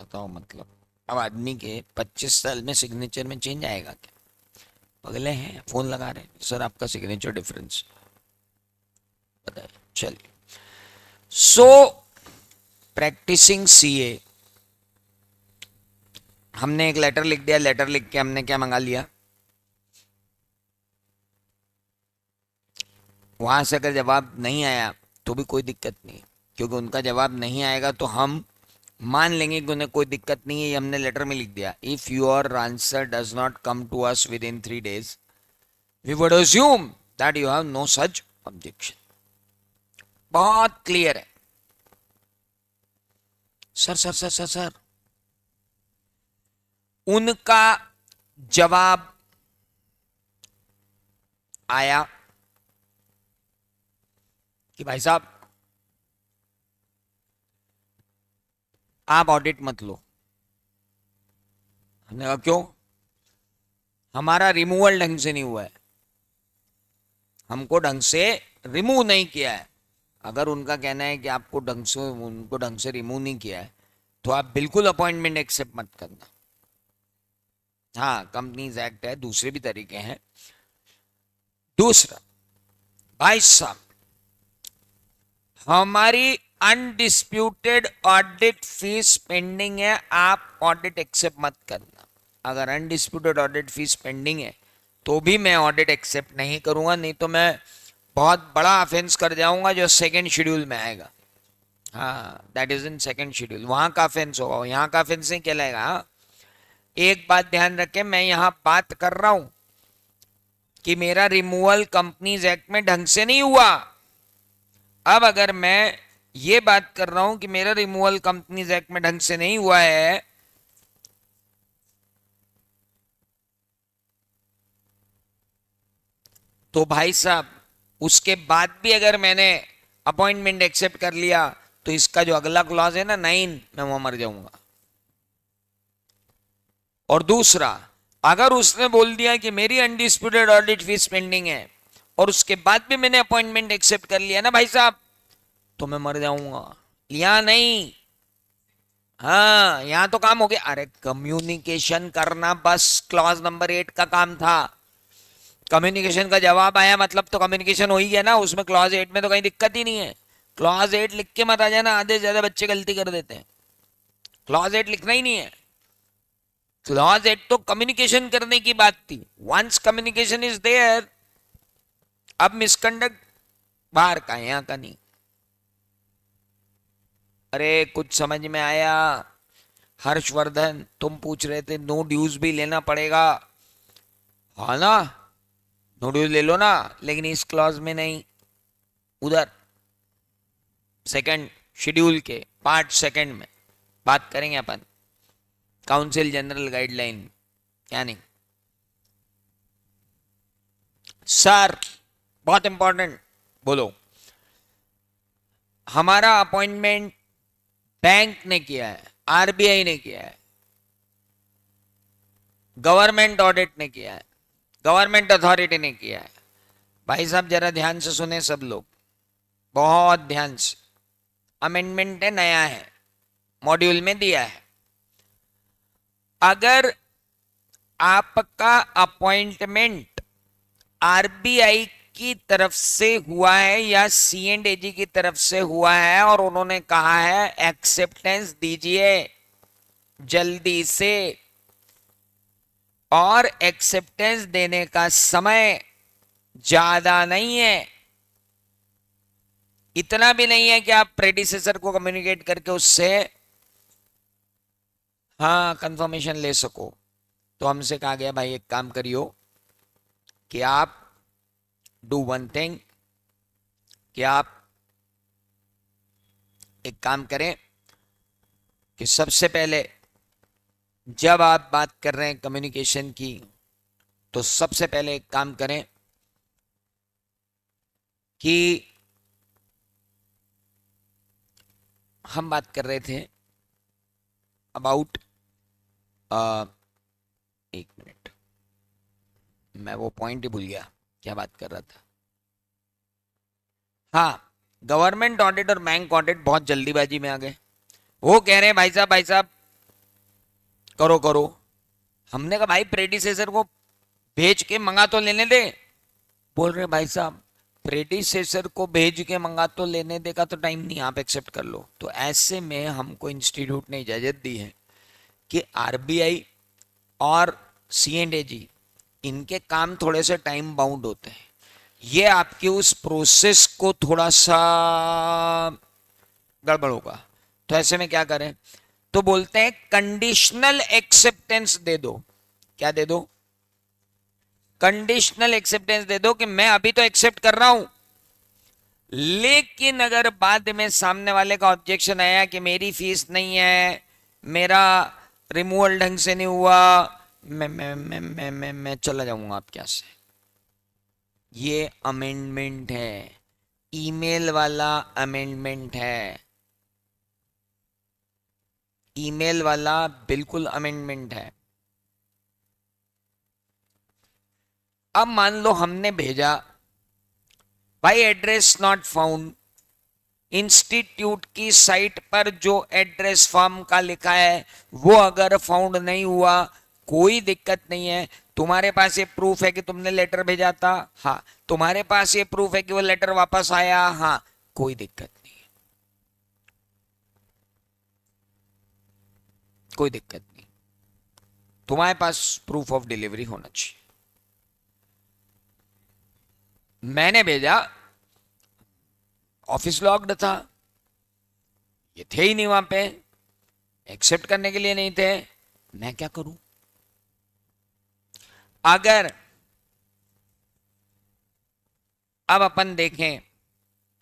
S1: बताओ मतलब, अब आदमी के 25 साल में सिग्नेचर में चेंज आएगा क्या? पगले हैं, फोन लगा रहे हैं, सर आपका सिग्नेचर डिफरेंस बताए। चलिए, सो प्रैक्टिसिंग सीए, हमने एक लेटर लिख दिया, लेटर लिख के हमने क्या मंगा लिया, वहां से अगर जवाब नहीं आया तो भी कोई दिक्कत नहीं, क्योंकि उनका जवाब नहीं आएगा तो हम मान लेंगे कि उन्हें कोई दिक्कत नहीं है, ये हमने लेटर में लिख दिया। If your answer does not come to us within 3 days, we would assume that you have no such objection. बहुत क्लियर है। Sir sir sir sir sir, उनका जवाब आया कि भाई साहब आप ऑडिट मत लो। हमने कहा क्यों? हमारा रिमूवल ढंग से नहीं हुआ है, हमको ढंग से रिमूव नहीं किया है। अगर उनका कहना है कि आपको ढंग से, उनको ढंग से रिमूव नहीं किया है, तो आप बिल्कुल अपॉइंटमेंट एक्सेप्ट मत करना। हाँ, कंपनीज एक्ट है, दूसरे भी तरीके हैं। दूसरा, भाई साहब हमारी अनडिस्प्यूटेड ऑडिट फीस पेंडिंग है, आप ऑडिट एक्सेप्ट मत करना। अगर अनडिस्प्यूटेड ऑडिट फीस पेंडिंग है तो भी मैं ऑडिट एक्सेप्ट नहीं करूंगा, नहीं तो मैं बहुत बड़ा ऑफेंस कर जाऊंगा जो सेकंड शेड्यूल में आएगा। हाँ, that is in second schedule, वहां का ऑफेंस होगा, यहाँ का ऑफेंस नहीं कहलाएगा। हाँ? एक बात ध्यान रखें, मैं यहां बात कर रहा हूं कि मेरा रिमूवल कंपनीज एक्ट में ढंग से नहीं हुआ। अब अगर मैं ये बात कर रहा हूं कि मेरा रिमूवल कंपनीज एक्ट में ढंग से नहीं हुआ है, तो भाई साहब उसके बाद भी अगर मैंने अपॉइंटमेंट एक्सेप्ट कर लिया तो इसका जो अगला क्लॉज है ना 9, मैं वहां मर जाऊंगा। और दूसरा, अगर उसने बोल दिया कि मेरी अनडिस्प्यूटेड ऑडिट फीस पेंडिंग है और उसके बाद भी मैंने अपॉइंटमेंट एक्सेप्ट कर लिया ना भाई साहब, तो मैं मर जाऊंगा। या नहीं? हाँ, यहां तो काम हो गया। अरे कम्युनिकेशन करना बस क्लॉज नंबर 8 का काम था। कम्युनिकेशन का जवाब आया मतलब तो कम्युनिकेशन हो ही गया ना, उसमें क्लॉज 8 में तो कहीं दिक्कत ही नहीं है। क्लॉज 8 लिख के मत आ जाना, आधे से ज्यादा बच्चे गलती कर देते हैं। क्लॉज 8 लिखना ही नहीं है। क्लॉज 8 तो कम्युनिकेशन करने की बात थी। वंस कम्युनिकेशन इज देयर, अब मिसकंडक्ट बाहर का है, यहां का नहीं। अरे कुछ समझ में आया? हर्षवर्धन, तुम पूछ रहे थे नो ड्यूज भी लेना पड़ेगा, हाँ ना? नो ड्यूज ले लो ना, लेकिन इस क्लॉज में नहीं, उधर सेकंड शेड्यूल के पार्ट सेकंड में बात करेंगे अपन। काउंसिल जनरल गाइडलाइन क्या नहीं सर, बहुत इंपॉर्टेंट। बोलो। हमारा अपॉइंटमेंट बैंक ने किया है, आरबीआई ने किया है, गवर्नमेंट ऑडिट ने किया है, गवर्नमेंट अथॉरिटी ने किया है। भाई साहब जरा ध्यान से सुने सब लोग, बहुत ध्यान से। अमेंडमेंट है, नया है, मॉड्यूल में दिया है। अगर आपका अपॉइंटमेंट आरबीआई की तरफ से हुआ है या सीएनडीजी की तरफ से हुआ है और उन्होंने कहा है एक्सेप्टेंस दीजिए जल्दी से, और एक्सेप्टेंस देने का समय ज्यादा नहीं है, इतना भी नहीं है कि आप प्रेडिसेसर को कम्युनिकेट करके उससे हाँ कंफर्मेशन ले सको, तो हमसे कहा गया भाई एक काम करियो कि आप डू वन थिंग, कि आप एक काम करें कि सबसे पहले जब आप बात कर रहे हैं कम्युनिकेशन की, तो सबसे पहले एक काम करें कि हम बात कर रहे थे अबाउट, एक मिनट, मैं वो पॉइंट ही भूल गया, क्या बात कर रहा था। हाँ, गवर्नमेंट ऑडिट और बैंक ऑडिट बहुत जल्दीबाजी में आ गए। वो कह रहे हैं भाई साहब करो करो। हमने कहा भाई प्रेडिसेसर को भेज के मंगा तो लेने दे। बोल रहे भाई साहब प्रेडिसेसर को भेज के मंगा तो लेने दे का तो टाइम नहीं, आप एक्सेप्ट कर लो। तो ऐसे में हमको इंस्टीट्यूट ने इजाजत दी है कि आरबीआई और सीएनडीजी इनके काम थोड़े से टाइम बाउंड होते हैं, ये आपकी उस प्रोसेस को थोड़ा सा गड़बड़ होगा। तो ऐसे में क्या करें, तो बोलते हैं कंडीशनल एक्सेप्टेंस दे दो। क्या दे दो? कंडीशनल एक्सेप्टेंस दे दो कि मैं अभी तो एक्सेप्ट कर रहा हूं, लेकिन अगर बाद में सामने वाले का ऑब्जेक्शन आया कि मेरी फीस नहीं है, मेरा रिमूवल ढंग से नहीं हुआ, मैं चला जाऊंगा आपके यहाँ से। ये अमेंडमेंट है, ईमेल वाला अमेंडमेंट है, ईमेल वाला बिल्कुल अमेंडमेंट है। अब मान लो हमने भेजा भाई एड्रेस नॉट फाउंड, इंस्टीट्यूट की साइट पर जो एड्रेस फॉर्म का लिखा है वो अगर फाउंड नहीं हुआ, कोई दिक्कत नहीं है। तुम्हारे पास ये प्रूफ है कि तुमने लेटर भेजा था, हाँ। तुम्हारे पास ये प्रूफ है कि वो लेटर वापस आया, हाँ। कोई दिक्कत नहीं है, कोई दिक्कत नहीं। तुम्हारे पास प्रूफ ऑफ डिलीवरी होना चाहिए। मैंने भेजा, ऑफिस लॉक्ड था, ये थे ही नहीं वहां पे, एक्सेप्ट करने के लिए नहीं थे, मैं क्या करूं? अगर अब अपन देखें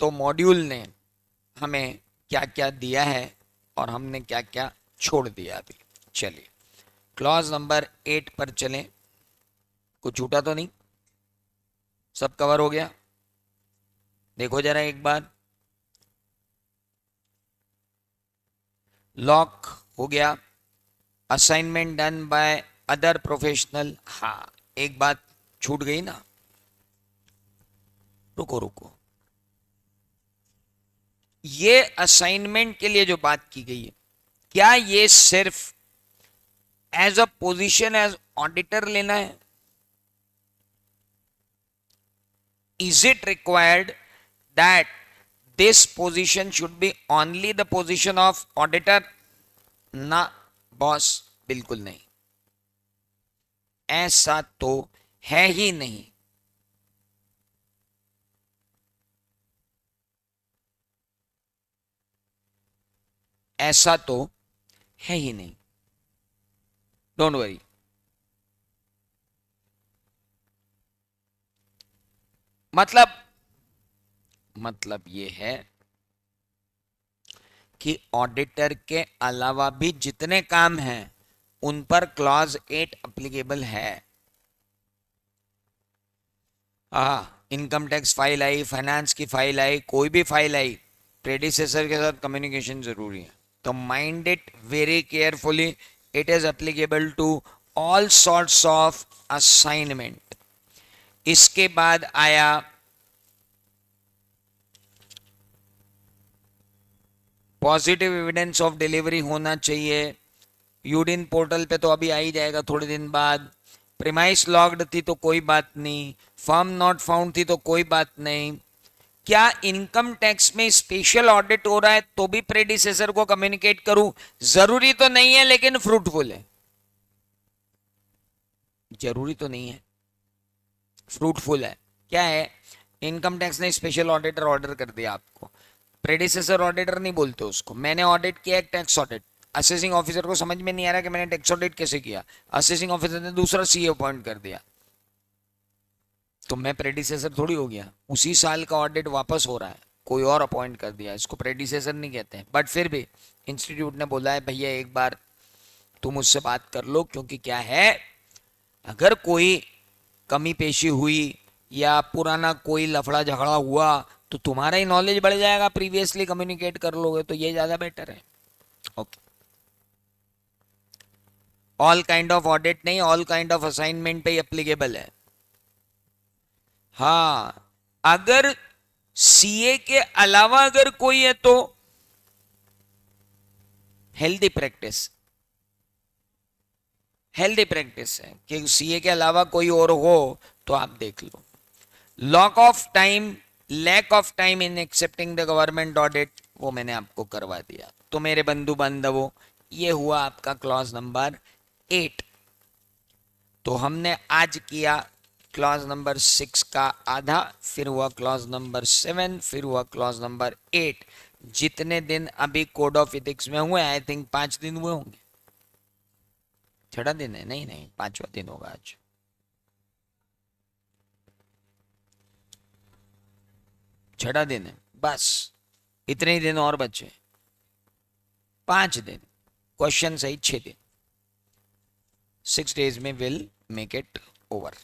S1: तो मॉड्यूल ने हमें क्या क्या दिया है और हमने क्या क्या छोड़ दिया अभी। चलिए क्लॉज नंबर 8 पर चलें। कुछ छूटा तो नहीं? सब कवर हो गया? देखो जरा एक बार, लॉक हो गया, assignment done by other professional. हाँ, एक बात छूट गई ना, रुको रुको, ये असाइनमेंट के लिए जो बात की गई है, क्या ये सिर्फ as a position as auditor लेना है? Is it required that this position should be only the position of auditor? ना बॉस, बिल्कुल नहीं, ऐसा तो है ही नहीं। ऐसा तो है ही नहीं, डोंट वरी। मतलब ये है कि ऑडिटर के अलावा भी जितने काम हैं उन पर क्लॉज 8 अप्लीकेबल है। इनकम टैक्स फाइल आई, फाइनेंस की फाइल आई, कोई भी फाइल आई, प्रेडिसेसर के साथ कम्युनिकेशन जरूरी है। तो mind it very carefully, it is applicable to all sorts of assignment. इसके बाद आया पॉजिटिव एविडेंस ऑफ डिलीवरी होना चाहिए। यूडिन पोर्टल पे तो अभी आ ही जाएगा थोड़े दिन बाद। प्रीमाइस लॉग्ड थी तो कोई बात नहीं, फर्म नॉट फाउंड थी तो कोई बात नहीं। क्या इनकम टैक्स में स्पेशल ऑडिट हो रहा है तो भी प्रेडिसेसर को कम्युनिकेट करूं? जरूरी तो नहीं है, लेकिन फ्रूटफुल है। जरूरी तो नहीं है, फ्रूटफुल है। क्या है, इनकम टैक्स ने स्पेशल ऑडिटर ऑर्डर कर दिया आपको, प्रेडिसेसर ऑडिटर नहीं बोलते उसको। मैंने ऑडिट किया एक टैक्स ऑडिट, असेसिंग ऑफिसर को समझ में नहीं आ रहा कि मैंने टैक्स ऑडिट कैसे किया, असेसिंग ऑफिसर ने दूसरा सीए अपॉइंट कर दिया, तो मैं प्रेडिसेसर थोड़ी हो गया। उसी साल का ऑडिट वापस हो रहा है, कोई और अपॉइंट कर दिया, इसको प्रेडिसेसर नहीं कहते हैं। बट फिर भी इंस्टीट्यूट ने बोला है भैया एक बार तुम मुझसे बात कर लो, क्योंकि क्या है, अगर कोई कमी पेशी हुई या पुराना कोई लफड़ा झगड़ा हुआ तो तुम्हारा ही नॉलेज बढ़ जाएगा, प्रीवियसली कम्युनिकेट कर लोगे तो ये ज्यादा बेटर है। Okay, all kind of audit नहीं, ऑल काइंड ऑफ असाइनमेंट पे ही एप्लीकेबल है। हाँ, अगर सीए के अलावा अगर कोई है तो हेल्दी प्रैक्टिस, हेल्दी प्रैक्टिस है कि सीए के अलावा कोई और हो तो आप देख लो। Lock of time, lack of time in accepting the government audit, वो मैंने आपको करवा दिया। तो मेरे बंधु बांधवों, ये हुआ आपका क्लॉज नंबर 8। तो हमने आज किया क्लॉज नंबर 6 का आधा, फिर हुआ क्लॉज नंबर 7, फिर हुआ क्लॉज नंबर 8। जितने दिन अभी कोड ऑफ इथिक्स में हुए, आई थिंक 5 दिन हुए होंगे। 6वां दिन है? नहीं नहीं, 5वां दिन होगा आज। छठा दिन है, बस इतने ही दिन और बचे, 5 दिन, क्वेश्चन सही 6 दिन, 6 days में will make it over.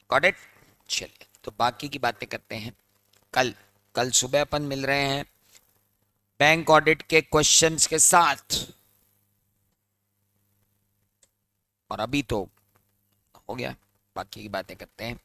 S1: Got it? चलिए, तो बाकी की बातें करते हैं कल। कल सुबह अपन मिल रहे हैं बैंक ऑडिट के क्वेश्चंस के साथ। और अभी तो हो गया, बाकी की बातें करते हैं